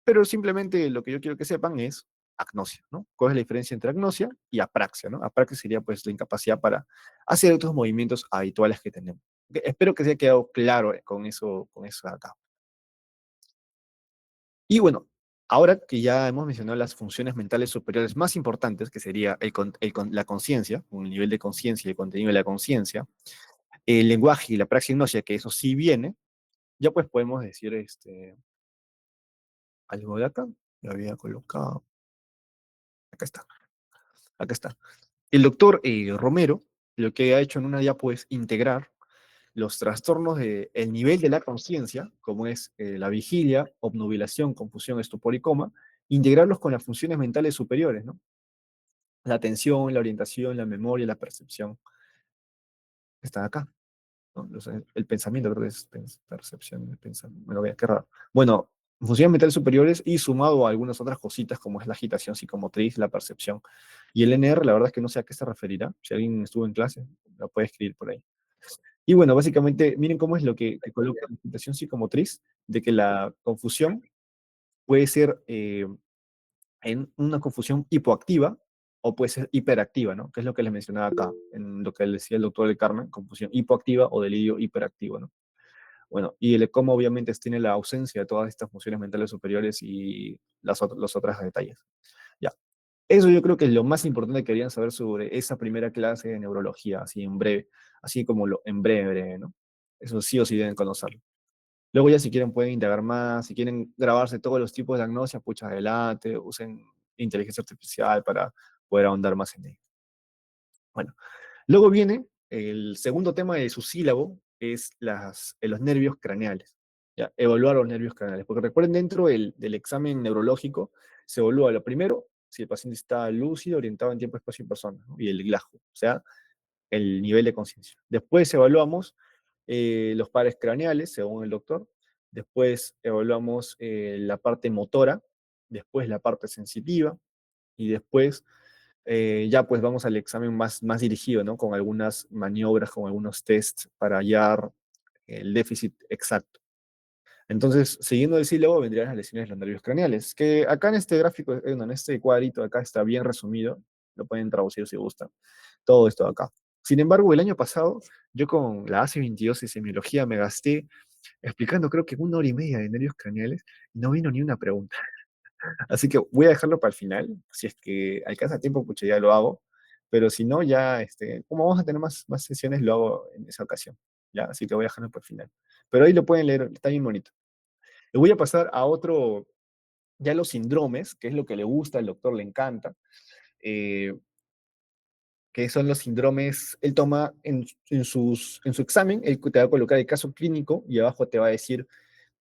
Speaker 1: Pero simplemente lo que yo quiero que sepan es agnosia, ¿no? ¿Cuál es la diferencia entre agnosia y apraxia, ¿no? Apraxia sería pues la incapacidad para hacer otros movimientos habituales que tenemos. Espero que se haya quedado claro con eso acá. Y bueno, ahora que ya hemos mencionado las funciones mentales superiores más importantes, que sería la conciencia, un nivel de conciencia y el contenido de la conciencia, el lenguaje y la praxignosia, que eso sí viene, ya pues podemos decir algo de acá. Lo había colocado. Acá está. Acá está. El doctor Romero lo que ha hecho en una diapo es integrar los trastornos del nivel de la conciencia, como es la vigilia, obnubilación, confusión, estupor y coma, integrarlos con las funciones mentales superiores, ¿no? La atención, la orientación, la memoria, la percepción, están acá, ¿no? El pensamiento, creo que es percepción, el pensamiento, bueno, vea, qué raro. Bueno, funciones mentales superiores y sumado a algunas otras cositas como es la agitación psicomotriz, la percepción. Y el NR, la verdad es que no sé a qué se referirá. Si alguien estuvo en clase, lo puede escribir por ahí. Y bueno, básicamente, miren cómo es lo que coloca la agitación psicomotriz, de que la confusión puede ser en una confusión hipoactiva o puede ser hiperactiva, ¿no? Que es lo que les mencionaba acá, en lo que le decía el doctor del Carmen, confusión hipoactiva o delirio hiperactivo, ¿no? Bueno, y el ECOMA obviamente tiene la ausencia de todas estas funciones mentales superiores y los otros detalles. Ya. Eso yo creo que es lo más importante que querían saber sobre esa primera clase de neurología, así en breve, así como en breve, ¿no? Eso sí o sí deben conocerlo. Luego ya si quieren pueden indagar más, si quieren grabarse todos los tipos de diagnosia, pucha, adelante, usen inteligencia artificial para poder ahondar más en ello. Bueno, luego viene el segundo tema de su sílabo, es los nervios craneales. ¿Ya? Evaluar los nervios craneales. Porque recuerden, dentro del examen neurológico se evalúa lo primero, si el paciente está lúcido, orientado en tiempo, espacio y persona, ¿no? Y el GLAJU, o sea, el nivel de conciencia. Después evaluamos los pares craneales, según el doctor. Después evaluamos la parte motora, después la parte sensitiva, y después ya pues vamos al examen más dirigido, ¿no? Con algunas maniobras, con algunos tests para hallar el déficit exacto. Entonces, siguiendo el sílabo, vendrían las lesiones de los nervios craneales, que acá en este gráfico, en este cuadrito acá está bien resumido, lo pueden traducir si gustan, todo esto de acá. Sin embargo, el año pasado, yo con la AC22 y semiología me gasté explicando creo que 1 hora y media de nervios craneales y no vino ni una pregunta. Así que voy a dejarlo para el final. Si es que alcanza tiempo, pues ya lo hago. Pero si no, ya, como vamos a tener más sesiones, lo hago en esa ocasión. ¿Ya? Así que voy a dejarlo para el final. Pero ahí lo pueden leer, está bien bonito. Le voy a pasar a otro, ya los síndromes, que es lo que le gusta, al doctor le encanta, eh, que son los síndromes, él toma en su examen, él te va a colocar el caso clínico y abajo te va a decir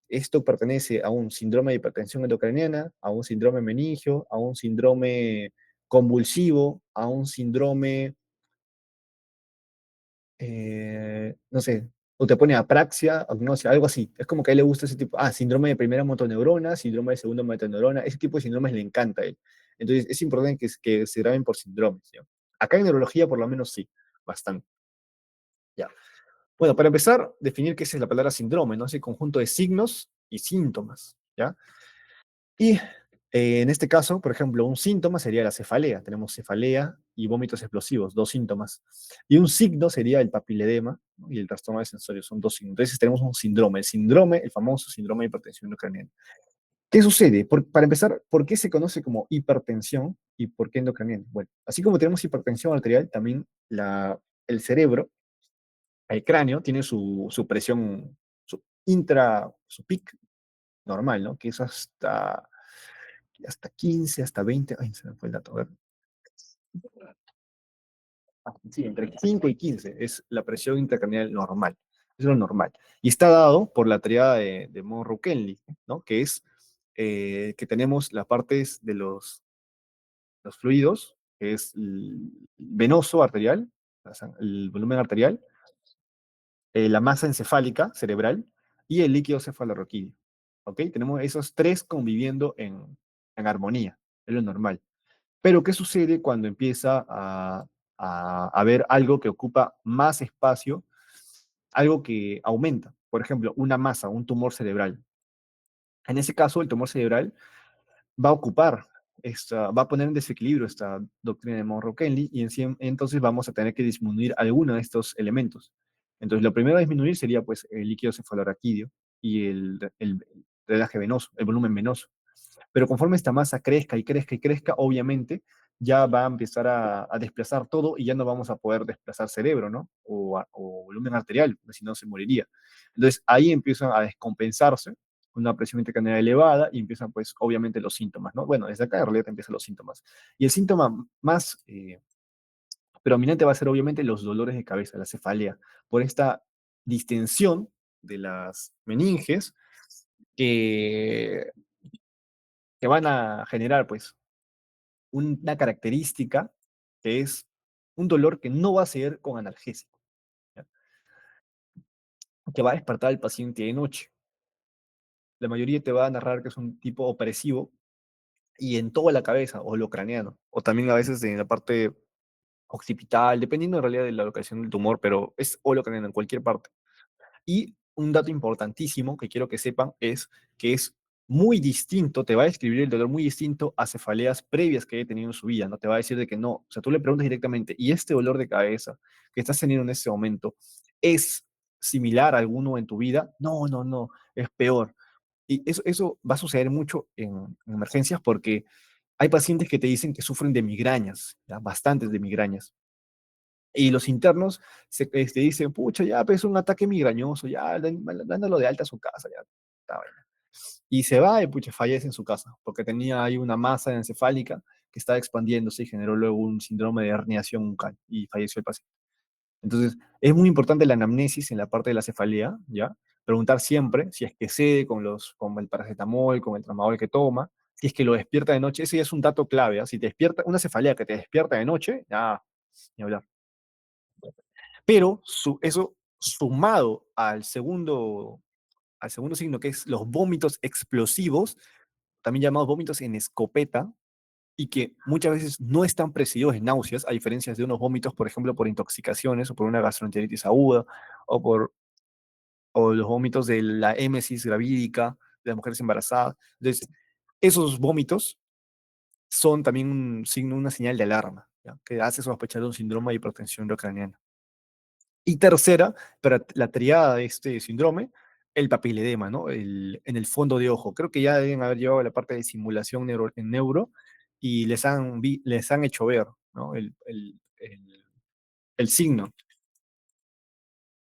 Speaker 1: esto pertenece a un síndrome de hipertensión endocraniana, a un síndrome meningio, a un síndrome convulsivo, a un síndrome, no sé, o te pone apraxia, agnosia, algo así. Es como que a él le gusta ese tipo, síndrome de primera motoneurona, síndrome de segunda motoneurona, ese tipo de síndromes le encanta a él. Entonces es importante que se graben por síndromes, ¿ya? Acá en neurología por lo menos sí, bastante. ¿Ya? Bueno, para empezar, definir qué es la palabra síndrome, ¿no? Ese conjunto de signos y síntomas, ¿ya? Y en este caso, por ejemplo, un síntoma sería la cefalea. Tenemos cefalea y vómitos explosivos, dos síntomas. Y un signo sería el papiledema, ¿no? Y el trastorno de sensorio, son dos signos. Entonces tenemos un síndrome. El síndrome, el famoso síndrome de hipertensión endocraniana. ¿Qué sucede? Para empezar, ¿por qué se conoce como hipertensión y por qué endocraniana? Bueno, así como tenemos hipertensión arterial, también el cerebro, el cráneo, tiene su presión, su pic normal, ¿no? Que es hasta 15, hasta 20, ay, se me fue el dato, a ver. Sí, entre 5 y 15 es la presión intracranial normal. Es lo normal. Y está dado por la triada de Monroe-Kenley, ¿no? Que es que tenemos las partes de los fluidos, que es el venoso arterial, el volumen arterial, la masa encefálica cerebral y el líquido cefalorraquídeo. ¿Ok? Tenemos esos tres conviviendo en armonía. Es lo normal. Pero, ¿qué sucede cuando empieza a haber algo que ocupa más espacio, algo que aumenta? Por ejemplo, una masa, un tumor cerebral. En ese caso, el tumor cerebral va a ocupar, va a poner en desequilibrio esta doctrina de Monroe-Kenley y entonces vamos a tener que disminuir alguno de estos elementos. Entonces, lo primero a disminuir sería pues el líquido cefalorraquídeo y el drenaje venoso, el volumen venoso. Pero conforme esta masa crezca y crezca y crezca, obviamente ya va a empezar a desplazar todo y ya no vamos a poder desplazar cerebro, ¿no? O volumen arterial, porque si no se moriría. Entonces ahí empiezan a descompensarse una presión intracraniana elevada y empiezan pues obviamente los síntomas, ¿no? Bueno, desde acá en realidad empiezan los síntomas. Y el síntoma más predominante va a ser obviamente los dolores de cabeza, la cefalea, por esta distensión de las meninges que, que van a generar pues una característica que es un dolor que no va a ser con analgésico, ¿ya? Que va a despertar al paciente de noche. La mayoría te va a narrar que es un tipo opresivo y en toda la cabeza o lo craneano, o también a veces en la parte occipital, dependiendo en realidad de la locación del tumor, pero es o lo craneano en cualquier parte. Y un dato importantísimo que quiero que sepan es que es muy distinto, te va a describir el dolor muy distinto a cefaleas previas que haya tenido en su vida, no te va a decir de que no, o sea, tú le preguntas directamente, ¿y este dolor de cabeza que estás teniendo en este momento es similar a alguno en tu vida? No, no, no, es peor. Y eso va a suceder mucho en emergencias porque hay pacientes que te dicen que sufren de migrañas, ¿ya? Bastantes de migrañas. Y los internos dicen, pucha, ya, pues es un ataque migrañoso, ya, dándolo de alta a su casa, ya. Está bien. Y se va y pucha, fallece en su casa, porque tenía ahí una masa encefálica que estaba expandiéndose y generó luego un síndrome de herniación bucal y falleció el paciente. Entonces, es muy importante la anamnesis en la parte de la cefalea, ¿ya? Preguntar siempre si es que cede con el paracetamol, con el tramadol que toma, si es que lo despierta de noche, ese ya es un dato clave, ¿ah? Si te despierta, una cefalea que te despierta de noche, ya, ni hablar. Pero eso sumado al segundo signo, que es los vómitos explosivos, también llamados vómitos en escopeta, y que muchas veces no están precedidos de náuseas, a diferencia de unos vómitos, por ejemplo, por intoxicaciones o por una gastroenteritis aguda, o por o los vómitos de la émesis gravídica de las mujeres embarazadas. Entonces, esos vómitos son también un signo, una señal de alarma, ¿ya? Que hace sospechar de un síndrome de hipertensión intracraniana. Y tercera, para la triada de este síndrome, el papiledema, ¿no? En el fondo de ojo. Creo que ya deben haber llevado la parte de simulación en neuro y les han hecho ver, ¿no? El signo,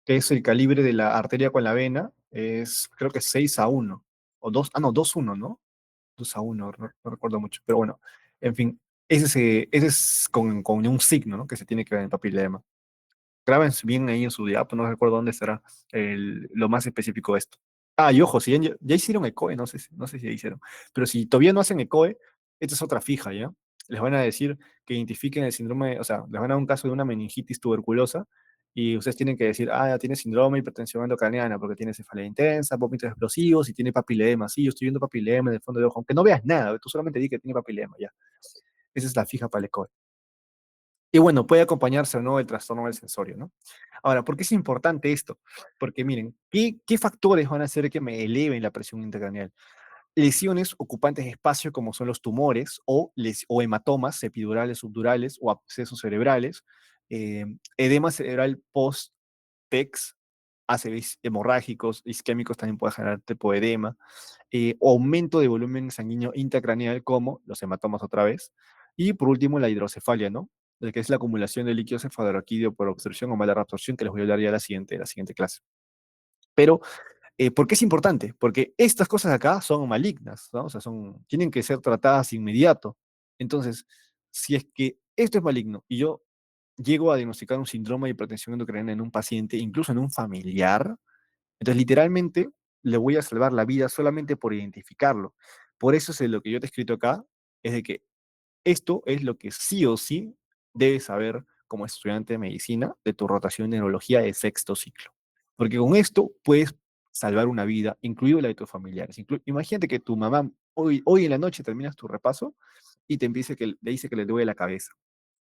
Speaker 1: que es el calibre de la arteria con la vena, es creo que 6-1, o 2, no, 2-1, ¿no? 2-1, no recuerdo mucho, pero bueno, en fin, ese es con un signo, ¿no? Que se tiene que ver en el papilema. Graben bien ahí en su diapo, no recuerdo dónde será lo más específico de esto. Ah, y ojo, si ya hicieron ECOE, no sé si ya hicieron, pero si todavía no hacen ECOE, esta es otra fija, ¿ya? Les van a decir que identifiquen el síndrome, o sea, les van a dar un caso de una meningitis tuberculosa y ustedes tienen que decir, ah, tiene síndrome de hipertensión endocraniana porque tiene cefalea intensa, vómitos explosivos y tiene papilema. Sí, yo estoy viendo papilema en el fondo de ojo, aunque no veas nada, tú solamente di que tiene papilema, ya. Esa es la fija para el ECOE. Y bueno, puede acompañarse o no el trastorno del sensorio, ¿no? Ahora, ¿por qué es importante esto? Porque miren, ¿qué factores van a hacer que me eleven la presión intracraneal? Lesiones ocupantes de espacio como son los tumores o hematomas epidurales, subdurales o abscesos cerebrales, edema cerebral post-PEX, ACVs hemorrágicos, isquémicos también puede generar tipo de edema, aumento de volumen sanguíneo intracraneal como los hematomas otra vez, y por último la hidrocefalia, ¿no? Que es la acumulación de líquido cefalorraquídeo por obstrucción o mala reabsorción, que les voy a hablar ya la siguiente clase. Pero, ¿por qué es importante? Porque estas cosas de acá son malignas, ¿no? O sea, tienen que ser tratadas inmediato. Entonces, si es que esto es maligno y yo llego a diagnosticar un síndrome de hipertensión endocrina en un paciente, incluso en un familiar, entonces literalmente le voy a salvar la vida solamente por identificarlo. Por eso es lo que yo te he escrito acá, es de que esto es lo que sí o sí debes saber como estudiante de medicina de tu rotación de neurología de sexto ciclo. Porque con esto puedes salvar una vida, incluido la de tus familiares. Imagínate que tu mamá hoy en la noche terminas tu repaso y le dice que le duele la cabeza.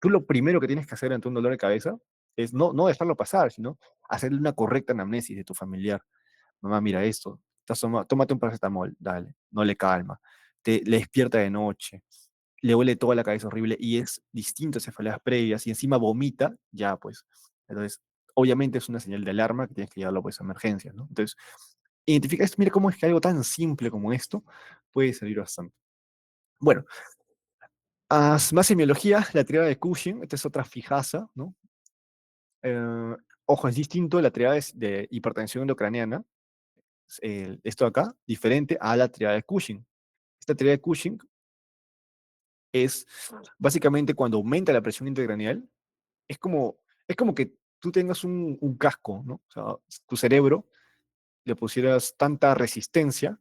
Speaker 1: Tú lo primero que tienes que hacer ante un dolor de cabeza es no dejarlo pasar, sino hacerle una correcta anamnesis de tu familiar. Mamá, mira esto, tómate un paracetamol, dale, no le calma, le despierta de noche, le huele toda la cabeza horrible y es distinto a cefaleas previas y encima vomita, ya pues. Entonces, obviamente es una señal de alarma que tienes que llevarlo pues a emergencias, ¿no? Entonces, identifica esto, mira cómo es que algo tan simple como esto puede servir bastante. Bueno, más semiología, la triada de Cushing, esta es otra fijaza, ¿no? Eh, ojo, es distinto la triada de hipertensión endocraniana, esto acá, diferente a la triada de Cushing. Esta triada de Cushing es básicamente cuando aumenta la presión intracraneal, es como, es como que tú tengas un casco, ¿no? O sea, tu cerebro le pusieras tanta resistencia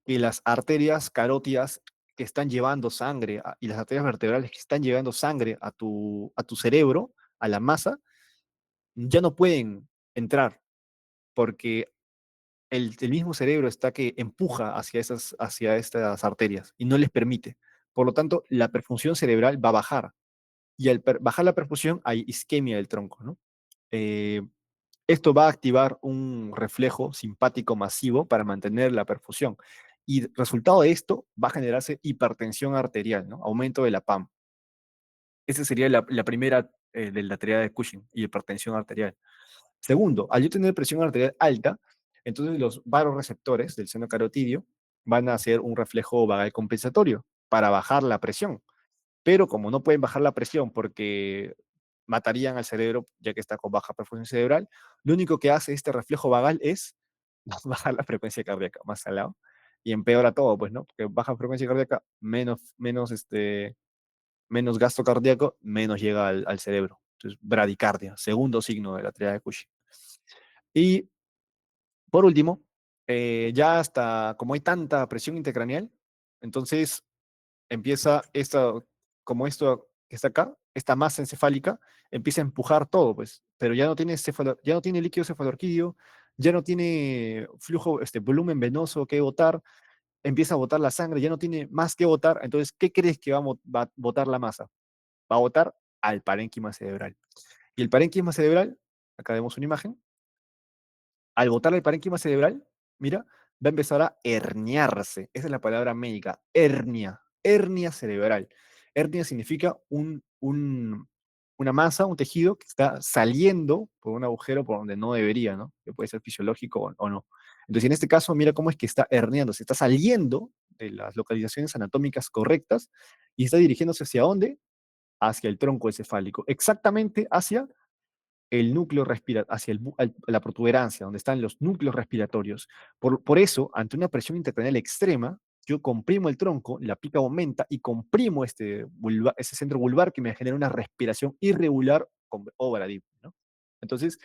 Speaker 1: que las arterias carótidas que están llevando sangre y las arterias vertebrales que están llevando sangre a tu cerebro, a la masa, ya no pueden entrar porque el mismo cerebro está que empuja hacia estas arterias y no les permite. Por lo tanto, la perfunción cerebral va a bajar. Y al bajar la perfusión hay isquemia del tronco, ¿no? Eh, Esto va a activar un reflejo simpático masivo para mantener la perfusión. Y resultado de esto va a generarse hipertensión arterial, ¿no? Aumento de la PAM. Esa sería la primera de la teoría de Cushing, hipertensión arterial. Segundo, al yo tener presión arterial alta, entonces los varoreceptores del seno carotidio van a hacer un reflejo vagal compensatorio para bajar la presión. Pero como no pueden bajar la presión porque matarían al cerebro ya que está con baja perfusión cerebral. Lo único que hace este reflejo vagal es bajar la frecuencia cardíaca más al lado y empeora todo, pues, ¿no? Porque baja frecuencia cardíaca, menos gasto cardíaco, menos llega al cerebro. Entonces, bradicardia, segundo signo de la triada de Cushing. Y por último, ya hasta como hay tanta presión intracraneal, entonces empieza como esto que está acá, esta masa encefálica, empieza a empujar todo, pues, pero ya no tiene líquido cefalorquídeo, ya no tiene flujo, volumen venoso que botar, empieza a botar la sangre, ya no tiene más que botar, entonces, ¿qué crees que va a botar la masa? Va a botar al parénquima cerebral. Y el parénquima cerebral, acá vemos una imagen, al botar el parénquima cerebral, mira, va a empezar a herniarse. Esa es la palabra médica, hernia cerebral. Hernia significa una masa, un tejido que está saliendo por un agujero por donde no debería, ¿no? Que puede ser fisiológico o no. Entonces, en este caso, mira cómo es que está herniando, se está saliendo de las localizaciones anatómicas correctas y está dirigiéndose hacia dónde? Hacia el tronco encefálico, exactamente hacia el núcleo respiratorio, hacia la protuberancia, donde están los núcleos respiratorios. Por eso, ante una presión intracraneal extrema, yo comprimo el tronco, la pica aumenta y comprimo ese centro vulvar que me genera una respiración irregular o bradipa, ¿no? Entonces,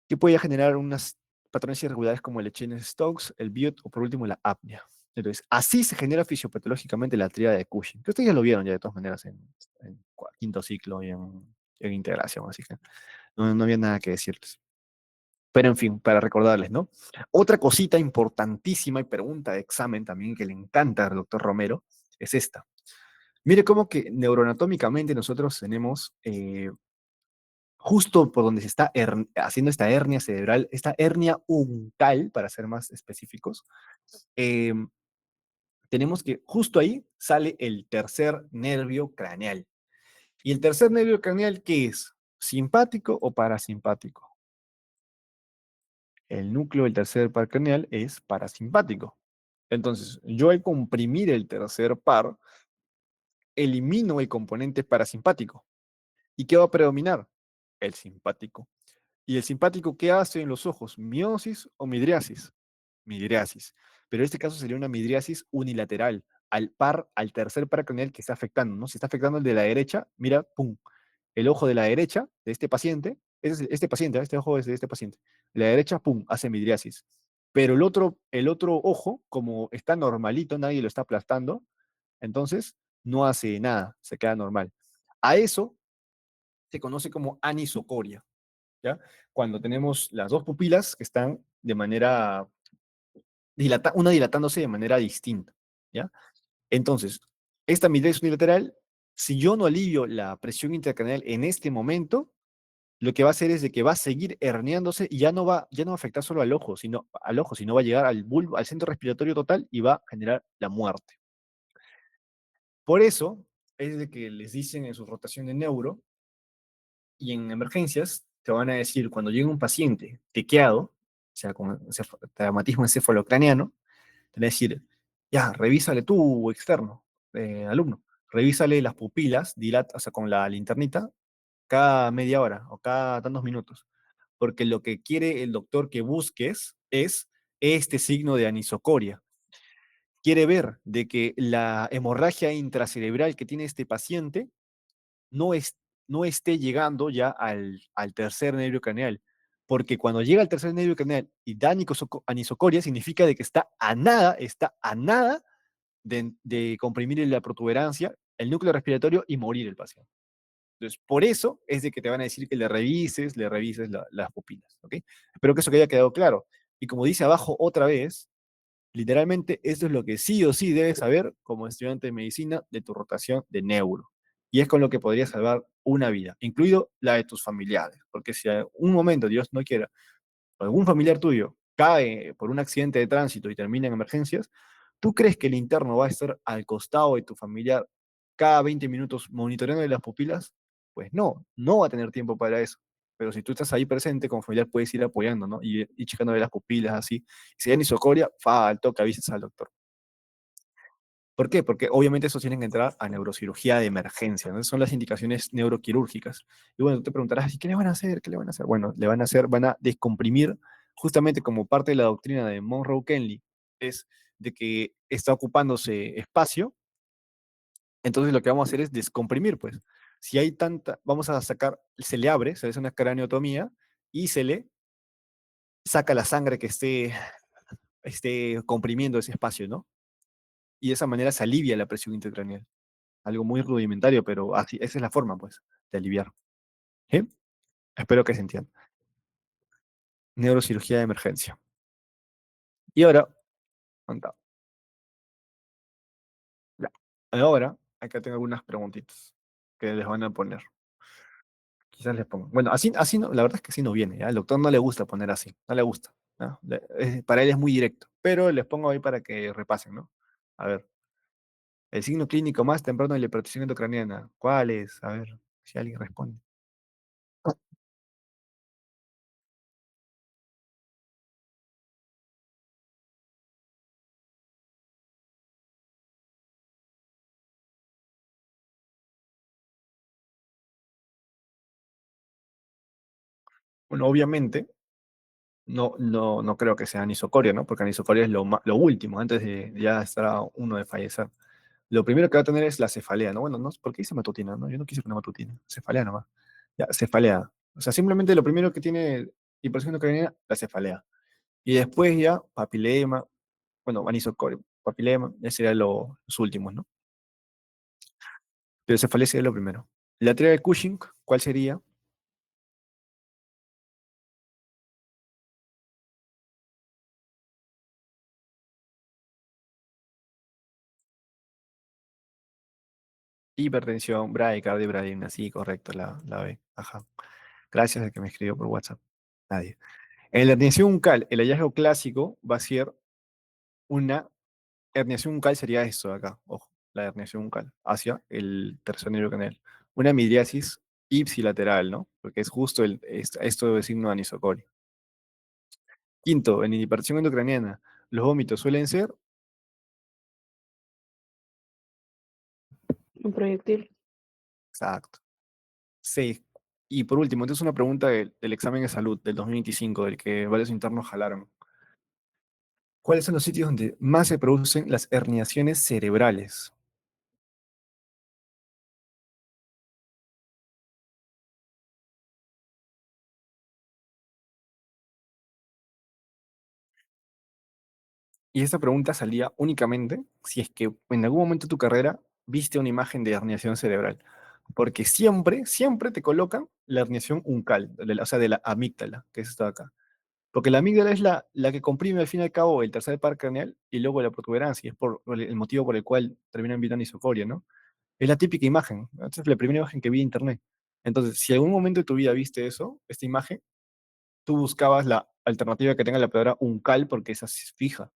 Speaker 1: ¿qué puede generar unas patrones irregulares como el Echenne-Stokes, el Biot o por último la apnea? Entonces, así se genera fisiopatológicamente la tríada de Cushing, que ustedes ya lo vieron ya de todas maneras en quinto ciclo y en integración, así que no había nada que decirles. Pero en fin, para recordarles, ¿no? Otra cosita importantísima y pregunta de examen también que le encanta al doctor Romero es esta. Mire cómo que neuroanatómicamente nosotros tenemos, justo por donde se está haciendo esta hernia cerebral, esta hernia uncal, para ser más específicos, eh, tenemos que justo ahí sale el tercer nervio craneal. ¿Y el tercer nervio craneal qué es? ¿Simpático o parasimpático? El núcleo del tercer par craneal es parasimpático. Entonces, yo al comprimir el tercer par, elimino el componente parasimpático. ¿Y qué va a predominar? El simpático. ¿Y el simpático qué hace en los ojos? ¿Miosis o midriasis? Midriasis. Pero en este caso sería una midriasis unilateral, al tercer par craneal que está afectando, ¿no? Si está afectando el de la derecha, mira, pum, el ojo de la derecha de este paciente, este paciente, este ojo es de este paciente, la derecha, pum, hace midriasis. Pero el otro ojo, como está normalito, nadie lo está aplastando, entonces no hace nada, se queda normal. A eso se conoce como anisocoria, ¿ya? Cuando tenemos las dos pupilas que están de manera, una dilatándose de manera distinta, ¿ya? Entonces, esta midriasis unilateral, si yo no alivio la presión intracraneal en este momento, lo que va a hacer es de que va a seguir herniándose y ya no va a afectar solo al ojo, sino va a llegar al bulbo, al centro respiratorio total y va a generar la muerte. Por eso es de que les dicen en su rotación de neuro y en emergencias, te van a decir cuando llega un paciente tequeado, o sea, con traumatismo encefalocraneano, te van a decir, ya, revísale tú, externo, alumno, revísale las pupilas, dilata, o sea, con la linternita, cada media hora o cada tantos minutos, porque lo que quiere el doctor que busques es este signo de anisocoria. Quiere ver de que la hemorragia intracerebral que tiene este paciente no, es, no esté llegando ya al tercer nervio craneal, porque cuando llega al tercer nervio craneal y da anisocoria, significa de que está a nada de comprimir la protuberancia, el núcleo respiratorio y morir el paciente. Entonces, por eso es de que te van a decir que le revises las pupilas, ¿ok? Espero que eso haya quedado claro. Y como dice abajo otra vez, literalmente eso es lo que sí o sí debes saber como estudiante de medicina de tu rotación de neuro. Y es con lo que podría salvar una vida, incluido la de tus familiares. Porque si a un momento, Dios no quiera, algún familiar tuyo cae por un accidente de tránsito y termina en emergencias, ¿tú crees que el interno va a estar al costado de tu familiar cada 20 minutos monitoreando las pupilas? Pues no va a tener tiempo para eso. Pero si tú estás ahí presente, como familiar puedes ir apoyando, ¿no? Y checándole las pupilas así. Si hay anisocoria, falta que avises al doctor. ¿Por qué? Porque obviamente esos tienen que entrar a neurocirugía de emergencia, ¿no? Son las indicaciones neuroquirúrgicas. Y bueno, tú te preguntarás, ¿y qué le van a hacer? ¿Qué le van a hacer? Bueno, le van a hacer, van a descomprimir, justamente como parte de la doctrina de Monroe Kenley, es de que está ocupándose espacio, entonces lo que vamos a hacer es descomprimir, pues. Si hay tanta, vamos a sacar, se le abre, se le hace una craneotomía y se le saca la sangre que esté comprimiendo ese espacio, ¿no? Y de esa manera se alivia la presión intracraneal. Algo muy rudimentario, pero así, esa es la forma, pues, de aliviar. ¿Sí? Espero que se entienda. Neurocirugía de emergencia. Y ahora, anda, ya. Ahora, acá tengo algunas preguntitas que les van a poner. Quizás les pongan. Bueno, así no, la verdad es que así no viene, ¿ya? Al doctor no le gusta poner así, no le gusta, ¿no? Para él es muy directo, pero les pongo ahí para que repasen, ¿no? A ver, el signo clínico más temprano de la hipertensión endocraniana, ¿cuál es? A ver, si alguien responde. Bueno, obviamente, no creo que sea anisocoria, ¿no? Porque anisocoria es lo último, antes de ya estar a uno de fallecer. Lo primero que va a tener es la cefalea, ¿no? Bueno, no, ¿por qué dice matutina? No, yo no quise poner matutina. Cefalea nomás. Ya, cefalea. O sea, simplemente lo primero que tiene hipertensión endocrina, la cefalea. Y después ya papilema, bueno, anisocoria, papilema, ya serían los últimos, ¿no? Pero cefalea sería lo primero. La arteria de Cushing, ¿cuál sería? Hipertensión, bradicardia, bradimia. Sí, correcto, la B. Ajá. Gracias a que me escribió por WhatsApp. Nadie. En la herniación uncal, el hallazgo clásico va a ser una herniación uncal, sería esto de acá, ojo, la herniación uncal, hacia el tercer nervio canal. Una midriasis ipsilateral, ¿no? Porque es justo esto de signo anisocoria. Quinto, en hipertensión endocraniana, los vómitos suelen ser,
Speaker 2: Un proyectil.
Speaker 1: exacto. Seis. Y por último, entonces una pregunta del examen de salud del 2025, del que varios internos jalaron. ¿Cuáles son los sitios donde más se producen las herniaciones cerebrales? Y esta pregunta salía únicamente si es que en algún momento de tu carrera viste una imagen de herniación cerebral. Porque siempre te colocan la herniación uncal, o sea, de la amígdala, que es esta de acá. Porque la amígdala es la que comprime al fin y al cabo el tercer par craneal y luego la protuberancia, y es por el motivo por el cual terminan viendo anisocoria, ¿no? Es la típica imagen, ¿no? Esta es la primera imagen que vi en internet. Entonces, si algún momento de tu vida viste eso, esta imagen, tú buscabas la alternativa que tenga la palabra uncal porque esa sí es fija.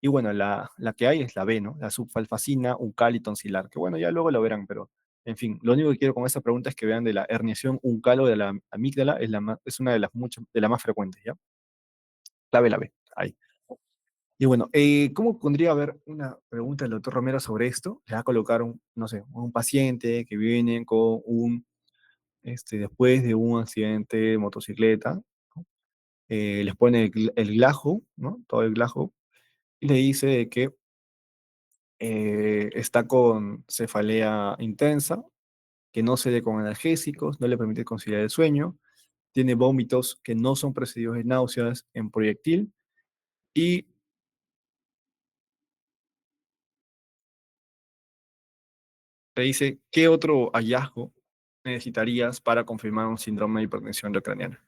Speaker 1: Y bueno, la que hay es la B, ¿no? La subfalfacina, uncal y tonsilar, que bueno, ya luego lo verán, pero en fin, lo único que quiero con esta pregunta es que vean de la herniación uncal o de la amígdala, es una de las muchas, de las más frecuentes, ¿ya? La B, ahí. Y bueno, ¿cómo pondría haber una pregunta del doctor Romero sobre esto? Le va a colocar no sé, un paciente que viene con después de un accidente de motocicleta, ¿no? Les pone el glajo, ¿no? Todo el glajo, y le dice de que está con cefalea intensa, que no cede con analgésicos, no le permite conciliar el sueño, tiene vómitos que no son precedidos de náuseas en proyectil y te dice qué otro hallazgo necesitarías para confirmar un síndrome de hipertensión intracraniana.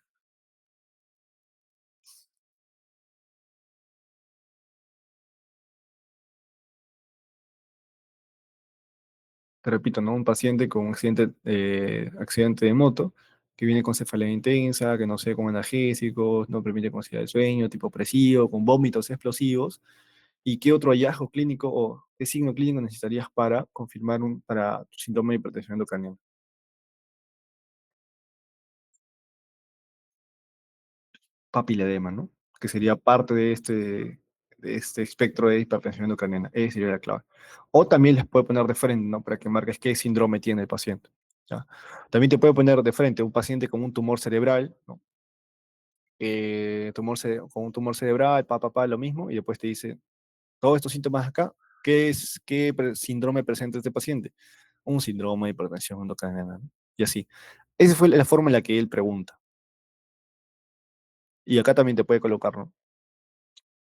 Speaker 1: Te repito, ¿no? Un paciente con un accidente de moto que viene con cefalea intensa, que no cede con analgésicos, no permite conciliar el sueño, tipo opresivo, con vómitos explosivos. ¿Y qué otro hallazgo clínico o qué signo clínico necesitarías para confirmar para tu síndrome de hipertensión endocraniana? Papiledema, ¿no? Que sería parte de de este espectro de hipertensión endocrinal. Esa sería la clave. O también les puede poner de frente, ¿no? Para que marques qué síndrome tiene el paciente. ¿Ya? También te puede poner de frente un paciente con un tumor cerebral, ¿no? Con un tumor cerebral, lo mismo, y después te dice, todos estos síntomas acá, ¿qué síndrome presenta este paciente? Un síndrome de hipertensión endocrinal, ¿no? Y así. Esa fue la forma en la que él pregunta. Y acá también te puede colocar, ¿no?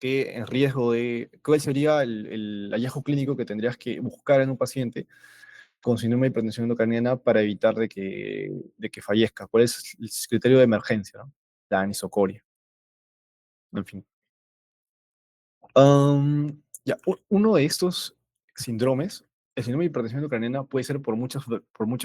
Speaker 1: ¿Qué en riesgo de, cuál sería el hallazgo clínico que tendrías que buscar en un paciente con síndrome de hipertensión endocrinal para evitar de que fallezca? ¿Cuál es el criterio de emergencia, ¿no? La anisocoria, en fin. Ya, uno de estos síndromes, el síndrome de hipertensión ucraniana puede ser por muchos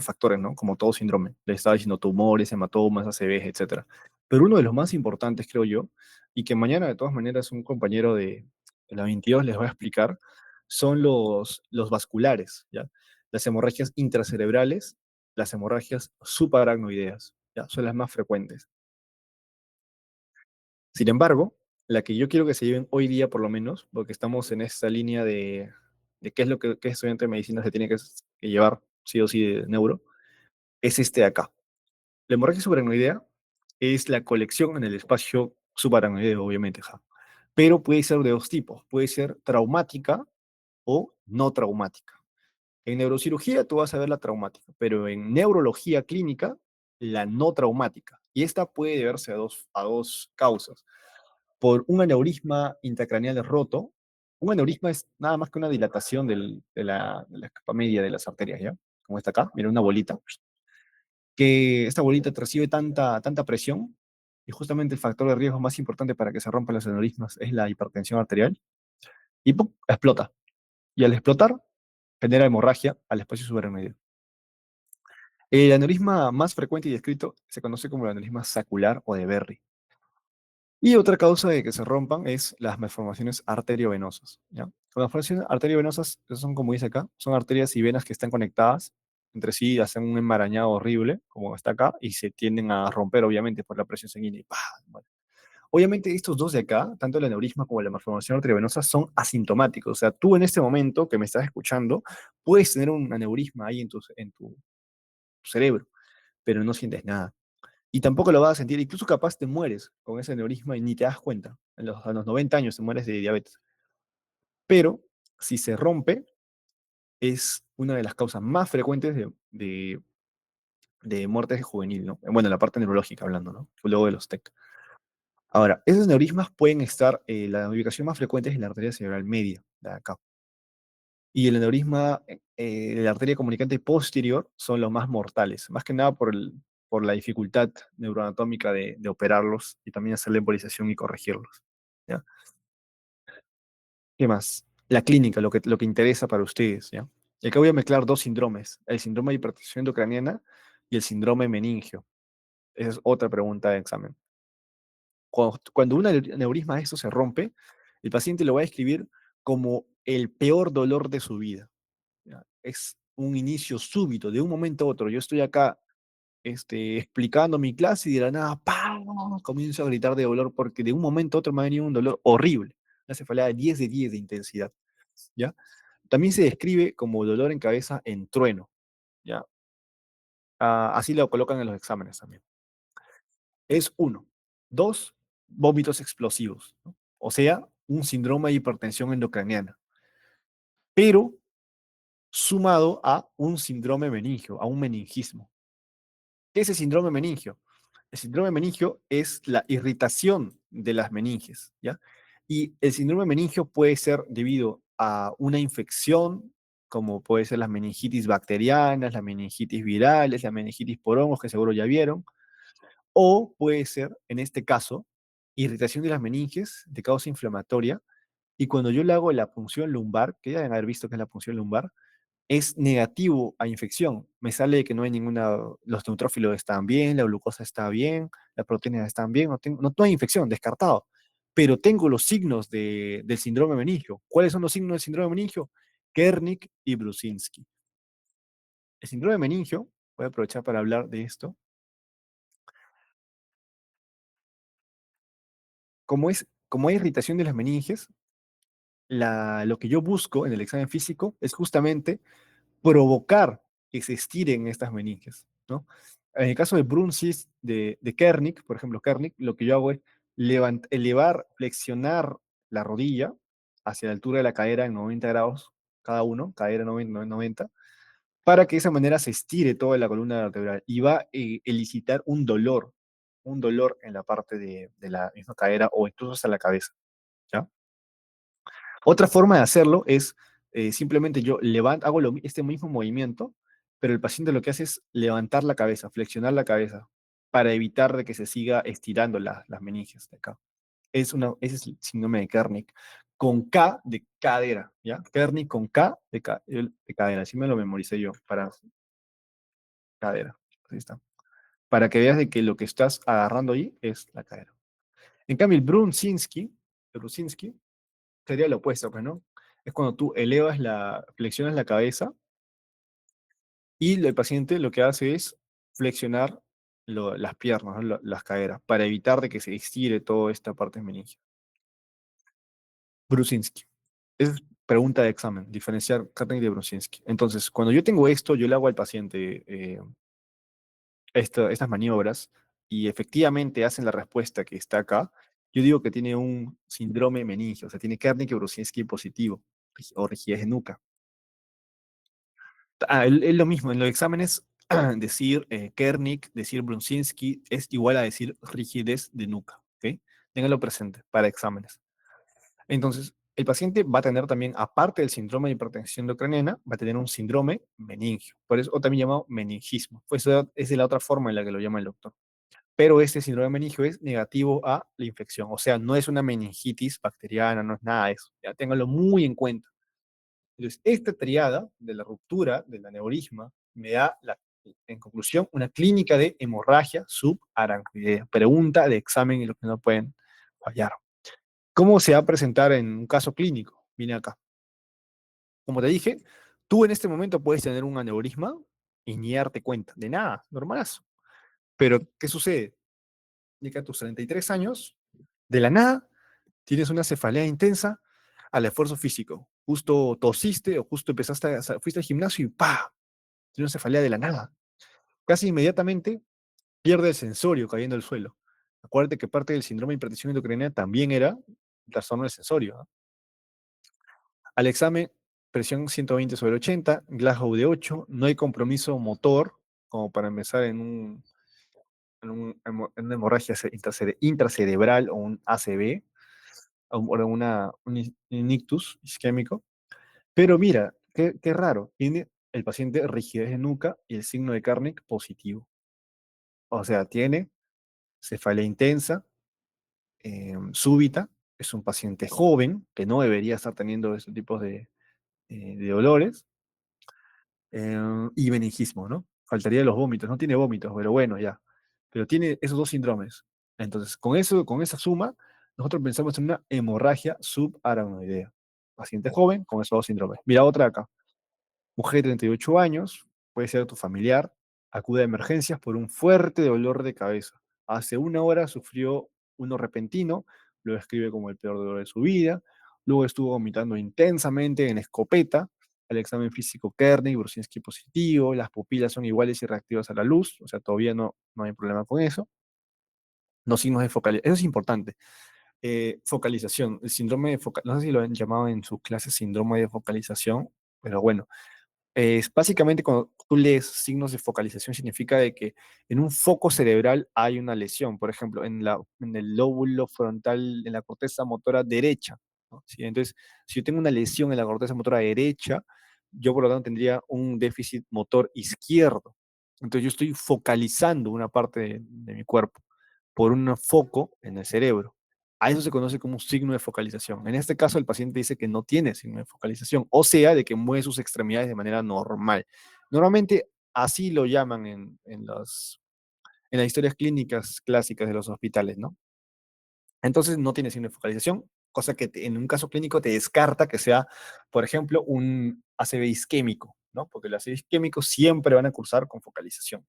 Speaker 1: factores, ¿no? Como todo síndrome. Le estaba diciendo tumores, hematomas, ACVs, etcétera. Pero uno de los más importantes, creo yo, y que mañana de todas maneras un compañero de la 22 les va a explicar, son los vasculares, ¿ya? Las hemorragias intracerebrales, las hemorragias subaracnoideas, ¿ya? Son las más frecuentes. Sin embargo, la que yo quiero que se lleven hoy día, por lo menos, porque estamos en esta línea de qué es lo que estudiante de medicina se tiene que llevar, sí o sí, de neuro, es este de acá. La hemorragia subaracnoidea es la colección en el espacio subaracnoideo, obviamente, ja. Pero puede ser de dos tipos. Puede ser traumática o no traumática. En neurocirugía tú vas a ver la traumática, pero en neurología clínica, la no traumática. Y esta puede deberse a dos causas por un aneurisma intracraneal roto. Un aneurisma es nada más que una dilatación de la capa media de las arterias, ¿ya? Como está acá, mira, una bolita, que esta bolita recibe tanta presión, y justamente el factor de riesgo más importante para que se rompan los aneurismas es la hipertensión arterial, y ¡pum! Explota. Y al explotar, genera hemorragia al espacio subaracnoideo. El aneurisma más frecuente y descrito se conoce como el aneurisma sacular o de Berry. Y otra causa de que se rompan es las malformaciones arteriovenosas, ¿ya? Las malformaciones arteriovenosas son, como dice acá, son arterias y venas que están conectadas entre sí, hacen un enmarañado horrible, como está acá, y se tienden a romper, obviamente, por la presión sanguínea. Y ¡pah! Bueno, obviamente, estos dos de acá, tanto el aneurisma como la malformación arteriovenosa, son asintomáticos. O sea, tú en este momento que me estás escuchando, puedes tener un aneurisma ahí en tu cerebro, pero no sientes nada. Y tampoco lo vas a sentir, incluso capaz te mueres con ese aneurisma y ni te das cuenta. A los 90 años te mueres de diabetes. Pero si se rompe, es una de las causas más frecuentes de muerte juvenil, ¿no? Bueno, en la parte neurológica hablando, ¿no? Luego de los TEC. Ahora, esos aneurismas pueden estar, la ubicación más frecuente es en la arteria cerebral media, de acá. Y el aneurisma de la arteria comunicante posterior son los más mortales, más que nada por la dificultad neuroanatómica de operarlos y también hacer la embolización y corregirlos. ¿Ya? ¿Qué más? La clínica, lo que interesa para ustedes. ¿Ya? Y acá voy a mezclar dos síndromes, el síndrome de hipertensión endocraniana y el síndrome meningio. Esa es otra pregunta de examen. Cuando un aneurisma de esto se rompe, el paciente lo va a describir como el peor dolor de su vida. ¿Ya? Es un inicio súbito, de un momento a otro. Yo estoy acá explicando mi clase y de la nada, ¡pam! Comienzo a gritar de dolor porque de un momento a otro me ha venido un dolor horrible. Una cefalea de 10 de 10 de intensidad. ¿Ya? También se describe como dolor en cabeza en trueno. ¿Ya? Así lo colocan en los exámenes también. Es uno. Dos, vómitos explosivos, ¿no? O sea, un síndrome de hipertensión endocraniana. Pero sumado a un síndrome meningio, a un meningismo. ¿Qué es el síndrome meningio? El síndrome meningio es la irritación de las meninges, ¿ya? Y el síndrome meningio puede ser debido a una infección, como puede ser las meningitis bacterianas, las meningitis virales, la meningitis por hongos, que seguro ya vieron, o puede ser, en este caso, irritación de las meninges de causa inflamatoria. Y cuando yo le hago la punción lumbar, que ya deben haber visto que es la punción lumbar, es negativo a infección. Me sale que no hay ninguna, los neutrófilos están bien, la glucosa está bien, las proteínas están bien, no hay infección, descartado. Pero tengo los signos del síndrome meningio. ¿Cuáles son los signos del síndrome meningio? Kernick y Brusinski. El síndrome meningio, voy a aprovechar para hablar de esto, como hay irritación de las meninges, lo que yo busco en el examen físico es justamente provocar que se estiren estas meninges, ¿no? En el caso de Brunsis, de Kernick, por ejemplo, Kernick, lo que yo hago es elevar, flexionar la rodilla hacia la altura de la cadera en 90 grados cada uno, cadera 90, para que de esa manera se estire toda la columna vertebral y va a elicitar un dolor en la parte de la misma cadera o incluso hasta la cabeza, ¿ya? Otra forma de hacerlo es simplemente yo levanto, hago este mismo movimiento, pero el paciente lo que hace es levantar la cabeza, flexionar la cabeza, para evitar de que se siga estirando las meninges de acá. Ese es el síndrome de Kernick, con K de cadera, ¿ya? Kernick con K de cadera, así me lo memoricé yo, para cadera, así está. Para que veas de que lo que estás agarrando ahí es la cadera. En cambio, el Brusinski sería lo opuesto, pues, ¿no? Es cuando tú flexionas la cabeza y el paciente lo que hace es flexionar las piernas, ¿no? Las caderas, para evitar de que se estire toda esta parte meningia. Brusinski. Es pregunta de examen, diferenciar Kernig de Brusinski. Entonces, cuando yo tengo esto, yo le hago al paciente estas maniobras y efectivamente hacen la respuesta que está acá, yo digo que tiene un síndrome meningio, o sea, tiene Kernig-Brusinski positivo o rigidez de nuca. Es lo mismo, en los exámenes decir Kernig, decir Brunsinski es igual a decir rigidez de nuca, ¿ok? Ténganlo presente para exámenes. Entonces, el paciente va a tener también, aparte del síndrome de hipertensión endocrinina, va a tener un síndrome meningio, por eso, o también llamado meningismo. Pues esa es la otra forma en la que lo llama el doctor. Pero este síndrome meningio es negativo a la infección, o sea, no es una meningitis bacteriana, no es nada de eso. Ya ténganlo muy en cuenta. Entonces, esta triada de la ruptura del aneurisma me da, en conclusión, una clínica de hemorragia subarancoidea. Pregunta de examen y lo que no pueden fallar. ¿Cómo se va a presentar en un caso clínico? Viene acá. Como te dije, tú en este momento puedes tener un aneurisma y ni darte cuenta de nada, normalazo. Pero, ¿qué sucede? Llega a tus 33 años, de la nada, tienes una cefalea intensa al esfuerzo físico. Justo tosiste o justo fuiste al gimnasio y ¡pa! Tiene una cefalea de la nada. Casi inmediatamente pierde el sensorio cayendo al suelo. Acuérdate que parte del síndrome de hipertensión endocrina también era el trastorno del sensorio, ¿no? Al examen, presión 120/80, Glasgow de 8, no hay compromiso motor, como para empezar en una hemorragia intracerebral o un ACV, o un ictus isquémico. Pero mira, qué raro, tiene el paciente rigidez de nuca y el signo de Carnick positivo. O sea, tiene cefalea intensa, súbita, es un paciente joven que no debería estar teniendo esos tipos de dolores, y meningismo, ¿no? Faltaría los vómitos, no tiene vómitos, pero bueno, ya. Pero tiene esos dos síndromes. Entonces, con esa suma, nosotros pensamos en una hemorragia subaracnoidea. Paciente joven con esos dos síndromes. Mira otra acá. Mujer de 38 años, puede ser tu familiar, acude a emergencias por un fuerte dolor de cabeza. Hace una hora sufrió uno repentino, lo describe como el peor dolor de su vida, luego estuvo vomitando intensamente en escopeta, el examen físico Kernig, Brusinski positivo, las pupilas son iguales y reactivas a la luz, o sea, todavía no hay problema con eso. No signos de focalización, eso es importante. Focalización, el síndrome de focalización, no sé si lo han llamado en sus clases síndrome de focalización, pero bueno, es básicamente cuando tú lees signos de focalización significa de que en un foco cerebral hay una lesión, por ejemplo, en el lóbulo frontal, en la corteza motora derecha, ¿no? ¿Sí? Entonces, si yo tengo una lesión en la corteza motora derecha, yo por lo tanto tendría un déficit motor izquierdo. Entonces yo estoy focalizando una parte de mi cuerpo por un foco en el cerebro. A eso se conoce como un signo de focalización. En este caso, el paciente dice que no tiene signo de focalización, o sea, de que mueve sus extremidades de manera normal. Normalmente así lo llaman en las historias clínicas clásicas de los hospitales, ¿no? Entonces no tiene signo de focalización, cosa que en un caso clínico te descarta que sea, por ejemplo, un ACV isquémico, ¿no? Porque los ACV isquémicos siempre van a cursar con focalización.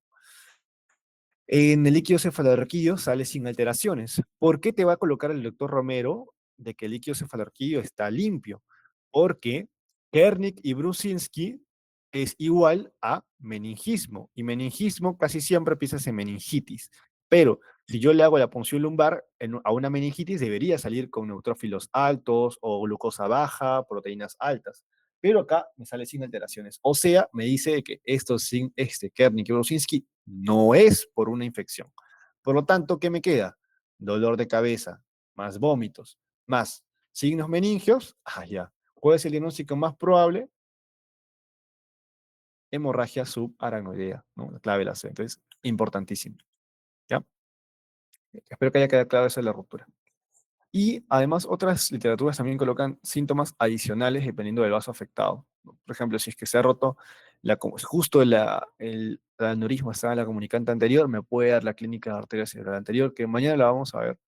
Speaker 1: En el líquido cefalorraquídeo sale sin alteraciones. ¿Por qué te va a colocar el doctor Romero de que el líquido cefalorraquídeo está limpio, porque Kernick y Brusinski es igual a meningismo, y meningismo casi siempre piensas en meningitis, pero si yo le hago la punción lumbar a una meningitis, debería salir con neutrófilos altos o glucosa baja, proteínas altas. Pero acá me sale sin alteraciones. O sea, me dice que esto sin Kernick y Brusinski no es por una infección. Por lo tanto, ¿qué me queda? Dolor de cabeza, más vómitos, más signos meningios. Ah, ya. ¿Cuál es el diagnóstico más probable? Hemorragia subaracnoidea, ¿no? La clave de la C. Entonces, importantísimo. ¿Ya? Espero que haya quedado claro eso de la ruptura. Y además otras literaturas también colocan síntomas adicionales dependiendo del vaso afectado. Por ejemplo, si es que se ha roto justo el aneurisma está en la comunicante anterior, me puede dar la clínica de arteria cerebral anterior, que mañana la vamos a ver.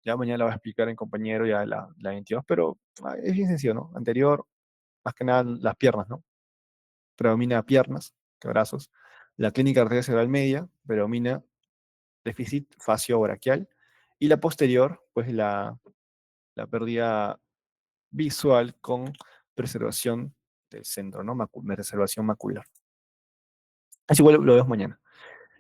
Speaker 1: Ya mañana la va a explicar en compañero ya la 22, pero es bien sencillo, ¿no? Anterior, más que nada las piernas, ¿no? Predomina piernas que brazos. La clínica de arteria cerebral media predomina déficit facio-braquial. Y la posterior, pues la pérdida visual con preservación del centro, ¿no? Preservación macular. Así igual lo vemos mañana.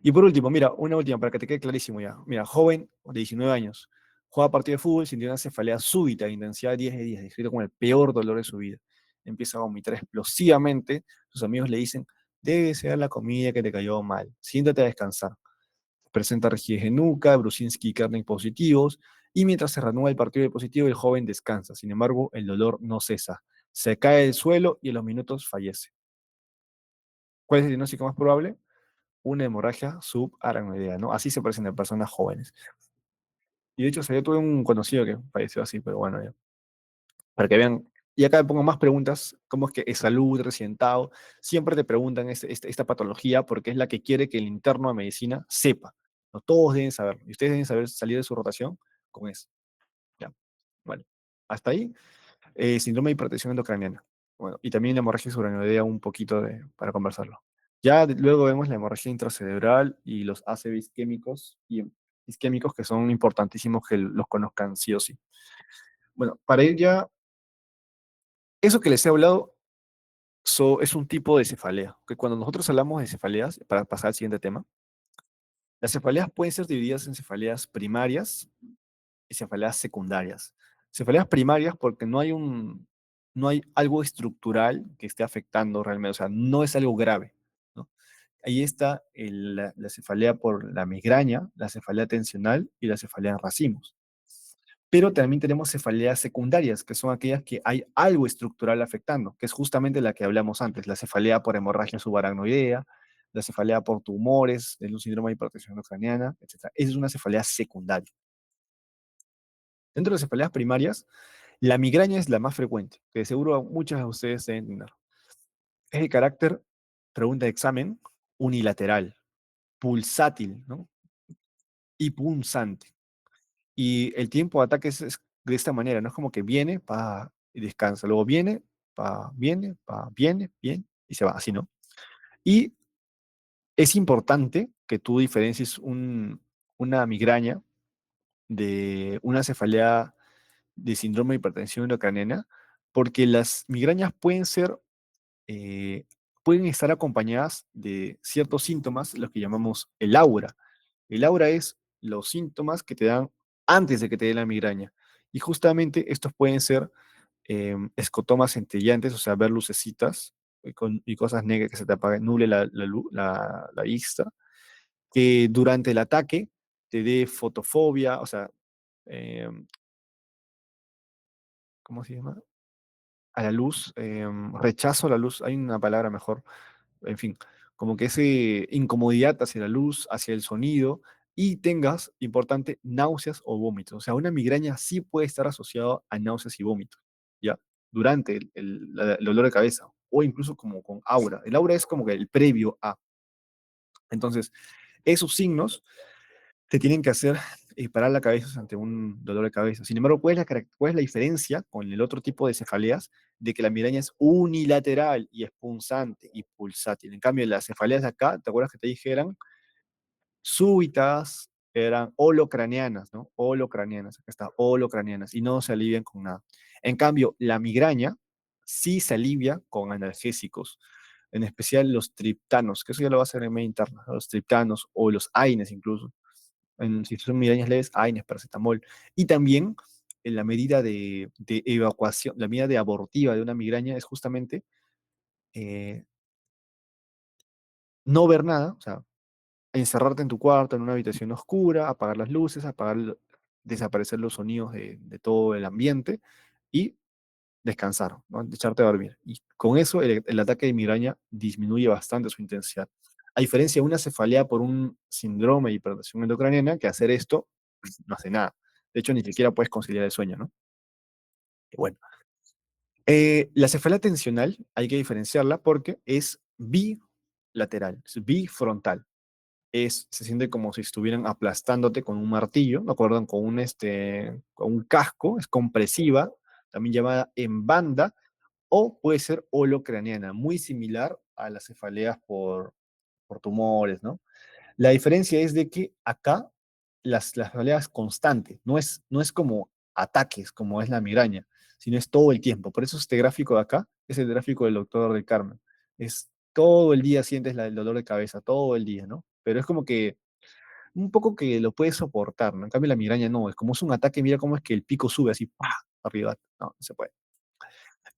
Speaker 1: Y por último, mira, una última para que te quede clarísimo ya. Mira, joven de 19 años, juega partido de fútbol, sintió una cefalea súbita de intensidad 10 de 10, descrito como el peor dolor de su vida. Empieza a vomitar explosivamente. Sus amigos le dicen, debe ser la comida que te cayó mal. Siéntate a descansar. Presenta rigidez de nuca, Brusinski y Kerning positivos, y mientras se reanuda el partido de positivo, el joven descansa. Sin embargo, el dolor no cesa. Se cae del suelo y en los minutos fallece. ¿Cuál es el diagnóstico más probable? Una hemorragia subaracnoidea, ¿no? Así se presentan en personas jóvenes. Y de hecho, o sea, yo tuve un conocido que falleció así, pero bueno, ya. Para que vean. Y acá me pongo más preguntas, ¿cómo es que es salud, recientado? Siempre te preguntan esta patología porque es la que quiere que el interno de medicina sepa. No todos deben saberlo. Y ustedes deben saber salir de su rotación con eso. Ya. Vale. Hasta ahí, síndrome de hipertensión endocraniana. Bueno, y también la hemorragia subaracnoidea un poquito para conversarlo. Ya luego vemos la hemorragia intracerebral y los ACV isquémicos que son importantísimos que los conozcan sí o sí. Bueno, para ir ya, eso que les he hablado es un tipo de cefalea. Que cuando nosotros hablamos de cefaleas, para pasar al siguiente tema, las cefaleas pueden ser divididas en cefaleas primarias y cefaleas secundarias. Cefaleas primarias porque no hay algo estructural que esté afectando realmente, o sea, no es algo grave, ¿no? Ahí está la cefalea por la migraña, la cefalea tensional y la cefalea en racimos. Pero también tenemos cefaleas secundarias, que son aquellas que hay algo estructural afectando, que es justamente la que hablamos antes, la cefalea por hemorragia subaracnoidea, la cefalea por tumores, el síndrome de hipertensión ucraniana, etc. Esa es una cefalea secundaria. Dentro de las cefaleas primarias, la migraña es la más frecuente, que seguro muchos de ustedes deben tener. Es de carácter, pregunta de examen, unilateral, pulsátil, ¿no? Y punzante. Y el tiempo de ataque es de esta manera, no es como que viene, pa, y descansa, luego viene, pa, viene, bien, y se va, así, ¿no? Y es importante que tú diferencies una migraña de una cefalea de síndrome de hipertensión intracraniana, porque las migrañas eh, pueden estar acompañadas de ciertos síntomas, los que llamamos el aura. El aura es los síntomas que te dan antes de que te dé la migraña. Y justamente estos pueden ser escotomas centellantes, o sea, ver lucecitas y cosas negras que se te apagan, nuble la vista, que durante el ataque te dé fotofobia, o sea, eh, ¿cómo se llama? A la luz, rechazo a la luz, hay una palabra mejor, en fin, como que ese incomodidad hacia la luz, hacia el sonido, y tengas, importante, náuseas o vómitos. O sea, una migraña sí puede estar asociada a náuseas y vómitos, ¿ya? Durante el dolor de cabeza, o incluso como con aura. El aura es como que el previo a. Entonces, esos signos te tienen que hacer parar la cabeza ante un dolor de cabeza. Sin embargo, ¿cuál es la diferencia con el otro tipo de cefaleas? De que la migraña es unilateral y es punzante y pulsátil. En cambio, las cefaleas de acá, ¿te acuerdas que te dije eran súbitas, que eran holocranianas, ¿no? Holocranianas, acá está, holocranianas, y no se alivian con nada. En cambio, la migraña sí se alivia con analgésicos, en especial los triptanos, que eso ya lo va a hacer en media interna, ¿no? Los triptanos o los AINES incluso. Si son migrañas leves, AINES, paracetamol. Y también en la medida de evacuación, la medida de abortiva de una migraña es justamente eh, no ver nada, o sea, encerrarte en tu cuarto, en una habitación oscura, apagar las luces, desaparecer los sonidos de todo el ambiente y descansar, ¿no? Echarte a dormir. Y con eso el ataque de migraña disminuye bastante su intensidad. A diferencia de una cefalea por un síndrome de hipertensión endocraniana, que hacer esto no hace nada. De hecho, ni siquiera puedes conciliar el sueño, ¿no? Y bueno, la cefalea tensional hay que diferenciarla porque es bilateral, es bifrontal. Se siente como si estuvieran aplastándote con un martillo, ¿me acuerdan? Con un casco, es compresiva, también llamada en banda, o puede ser holocraniana, muy similar a las cefaleas por tumores, ¿no? La diferencia es de que acá las cefalea es constante, no es como ataques, como es la migraña, sino es todo el tiempo. Por eso este gráfico de acá es el gráfico del doctor del Carmen. Es todo el día sientes el dolor de cabeza, todo el día, ¿no? Pero es como que un poco que lo puedes soportar, ¿no? En cambio la migraña no, es como es un ataque, mira cómo es que el pico sube así, ¡pah! Arriba, no se puede.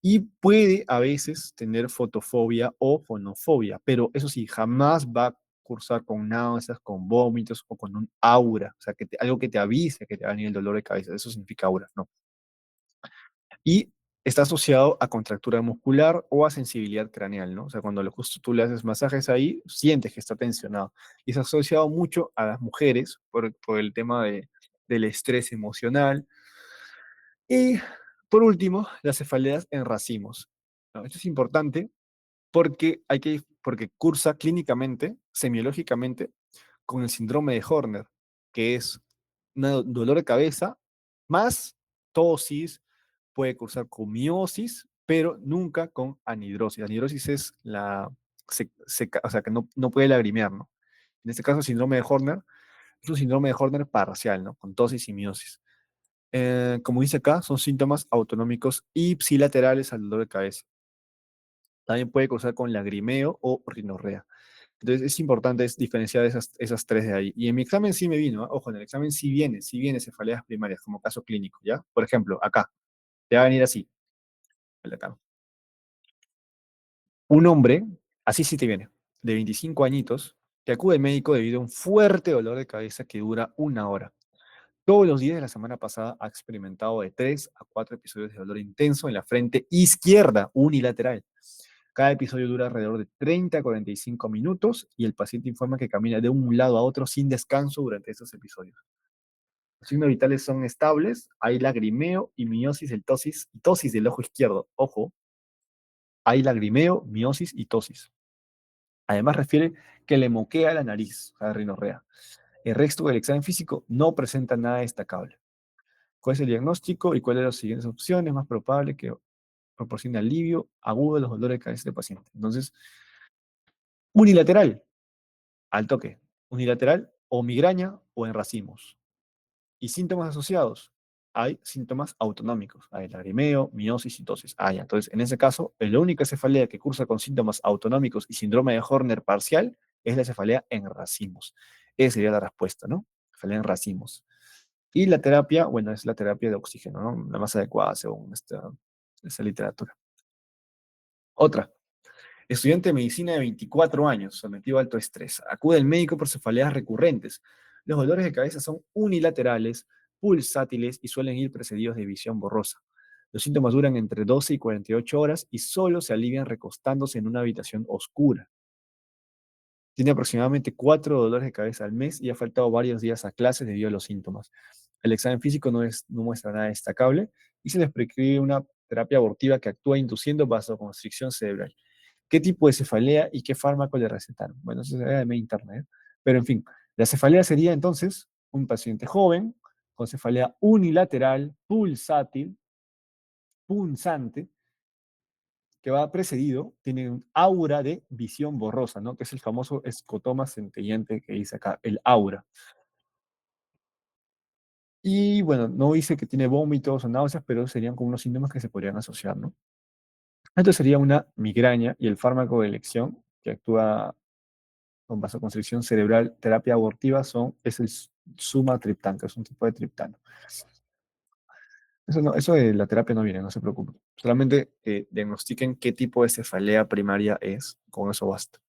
Speaker 1: Y puede a veces tener fotofobia o fonofobia, pero eso sí, jamás va a cursar con náuseas, con vómitos o con un aura, o sea, algo que te avise que te va a venir el dolor de cabeza, eso significa aura, ¿no? Y está asociado a contractura muscular o a sensibilidad craneal, ¿no? O sea, cuando justo tú le haces masajes ahí, sientes que está tensionado. Y está asociado mucho a las mujeres por el tema del estrés emocional. Y por último, las cefaleas en racimos, ¿no? Esto es importante porque cursa clínicamente, semiológicamente, con el síndrome de Horner, que es un dolor de cabeza más tosis, puede cursar con miosis, pero nunca con anhidrosis. Anhidrosis es o sea, que no puede lagrimear, ¿no? En este caso, el síndrome de Horner es un síndrome de Horner parcial, ¿no? Con tosis y miosis. Como dice acá, son síntomas autonómicos ipsilaterales al dolor de cabeza. También puede causar con lagrimeo o rinorrea. Entonces es importante diferenciar esas tres de ahí. Y en mi examen sí me vino, ¿eh? Ojo, en el examen sí viene cefaleas primarias como caso clínico, ¿ya? Por ejemplo, acá, te va a venir así, acá. Un hombre, así sí te viene, de 25 añitos, que acude al médico debido a un fuerte dolor de cabeza que dura una hora. Todos los días de la semana pasada ha experimentado de 3 a 4 episodios de dolor intenso en la frente izquierda, unilateral. Cada episodio dura alrededor de 30 a 45 minutos y el paciente informa que camina de un lado a otro sin descanso durante esos episodios. Los signos vitales son estables, hay lagrimeo y miosis tosis del ojo izquierdo. Ojo, hay lagrimeo, miosis y tosis. Además refiere que le moquea la nariz, o sea, rinorrea. El resto del examen físico no presenta nada destacable. ¿Cuál es el diagnóstico y cuáles de las siguientes opciones más probable que proporcione alivio agudo de los dolores de cabeza del paciente? Entonces, unilateral, al toque. Unilateral o migraña o en racimos. Y síntomas asociados. Hay síntomas autonómicos. Hay lagrimeo, miosis y tosis. Entonces, en ese caso, la única cefalea que cursa con síntomas autonómicos y síndrome de Horner parcial es la cefalea en racimos. Esa sería la respuesta, ¿no? Cefalea en racimos. Y la terapia, bueno, es la terapia de oxígeno, ¿no? La más adecuada según esta literatura. Otra, estudiante de medicina de 24 años, sometido a alto estrés. Acude al médico por cefaleas recurrentes. Los dolores de cabeza son unilaterales, pulsátiles y suelen ir precedidos de visión borrosa. Los síntomas duran entre 12 y 48 horas y solo se alivian recostándose en una habitación oscura. Tiene aproximadamente 4 dolores de cabeza al mes y ha faltado varios días a clases debido a los síntomas. El examen físico no muestra nada destacable y se les prescribe una terapia abortiva que actúa induciendo vasoconstricción cerebral. ¿Qué tipo de cefalea y qué fármaco le recetaron? Bueno, eso sería de media interna, ¿eh? Pero en fin, la cefalea sería entonces un paciente joven con cefalea unilateral, pulsátil, punzante, que va precedido, tiene un aura de visión borrosa, ¿no? Que es el famoso escotoma centellante que dice acá, el aura. Y bueno, no dice que tiene vómitos o náuseas, pero serían como unos síntomas que se podrían asociar, ¿no? Esto sería una migraña y el fármaco de elección que actúa con vasoconstricción cerebral, terapia abortiva, es el sumatriptán, que es un tipo de triptano. Eso, no, eso de la terapia no viene, no se preocupe. Solamente diagnostiquen qué tipo de cefalea primaria es, con eso basta.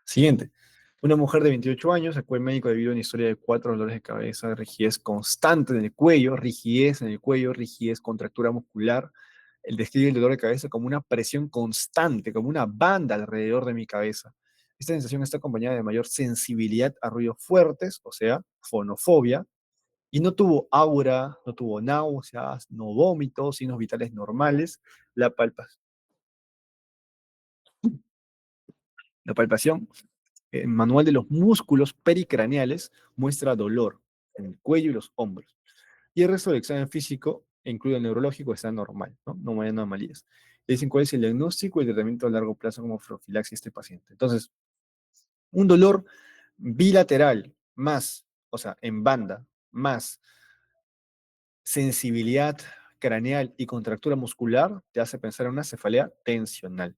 Speaker 1: Siguiente. Una mujer de 28 años acude al médico debido a una historia de 4 dolores de cabeza, rigidez constante en el cuello, rigidez, contractura muscular. Él describe el dolor de cabeza como una presión constante, como una banda alrededor de mi cabeza. Esta sensación está acompañada de mayor sensibilidad a ruidos fuertes, o sea, fonofobia, y no tuvo aura, no tuvo náuseas, no vómitos, signos vitales normales. La, palpa- la palpación manual de los músculos pericraneales muestra dolor en el cuello y los hombros. Y el resto del examen físico, incluido el neurológico, está normal, ¿no? No hay anomalías. Le dicen cuál es el diagnóstico y el tratamiento a largo plazo como profilaxis de este paciente. Entonces, un dolor bilateral más, o sea, en banda, más sensibilidad craneal y contractura muscular, te hace pensar en una cefalea tensional,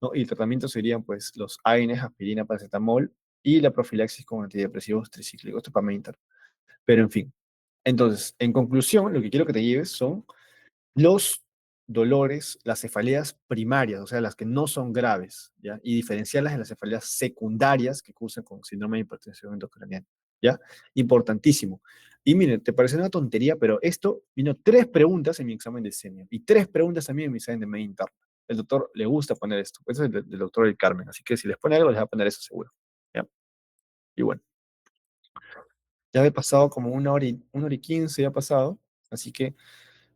Speaker 1: ¿no? Y el tratamiento serían pues los AINES, aspirina, paracetamol y la profilaxis con antidepresivos tricíclicos, topamainter. Pero en fin, entonces, en conclusión, lo que quiero que te lleves son los dolores, las cefaleas primarias, o sea, las que no son graves, ¿ya? Y diferenciarlas de las cefaleas secundarias que cursan con síndrome de hipertensión endocrinal, ¿ya? Importantísimo. Y miren, te parece una tontería, pero esto vino 3 preguntas en mi examen de senior y 3 preguntas también en mi examen de media interna. El doctor le gusta poner esto. Eso es del doctor El Carmen, así que si les pone algo, les va a poner eso seguro, ¿ya? Y bueno, ya he pasado como 1 hora y 15, ya ha pasado, así que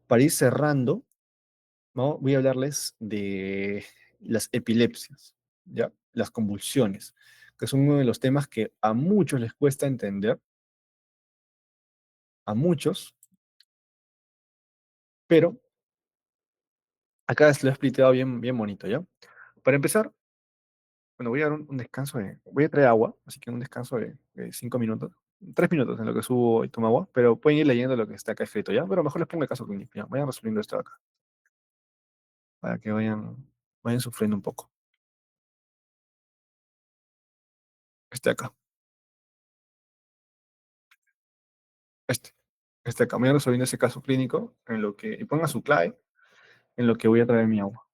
Speaker 1: para ir cerrando, ¿no? Voy a hablarles de las epilepsias, ¿ya? Las convulsiones, que son uno de los temas que a muchos les cuesta entender, a muchos, pero acá se lo he explicado bien, bien bonito, ¿ya? Para empezar, bueno, voy a dar un descanso voy a traer agua, así que un descanso de 5 minutos, 3 minutos en lo que subo y tomo agua, pero pueden ir leyendo lo que está acá escrito, ¿ya? Pero mejor les pongo el caso clínico, ¿ya? Vayan resolviendo esto de acá, para que vayan sufriendo un poco. Este acá, este. Este acá, voy resolviendo ese caso clínico y ponga su clave en lo que voy a traer mi agua.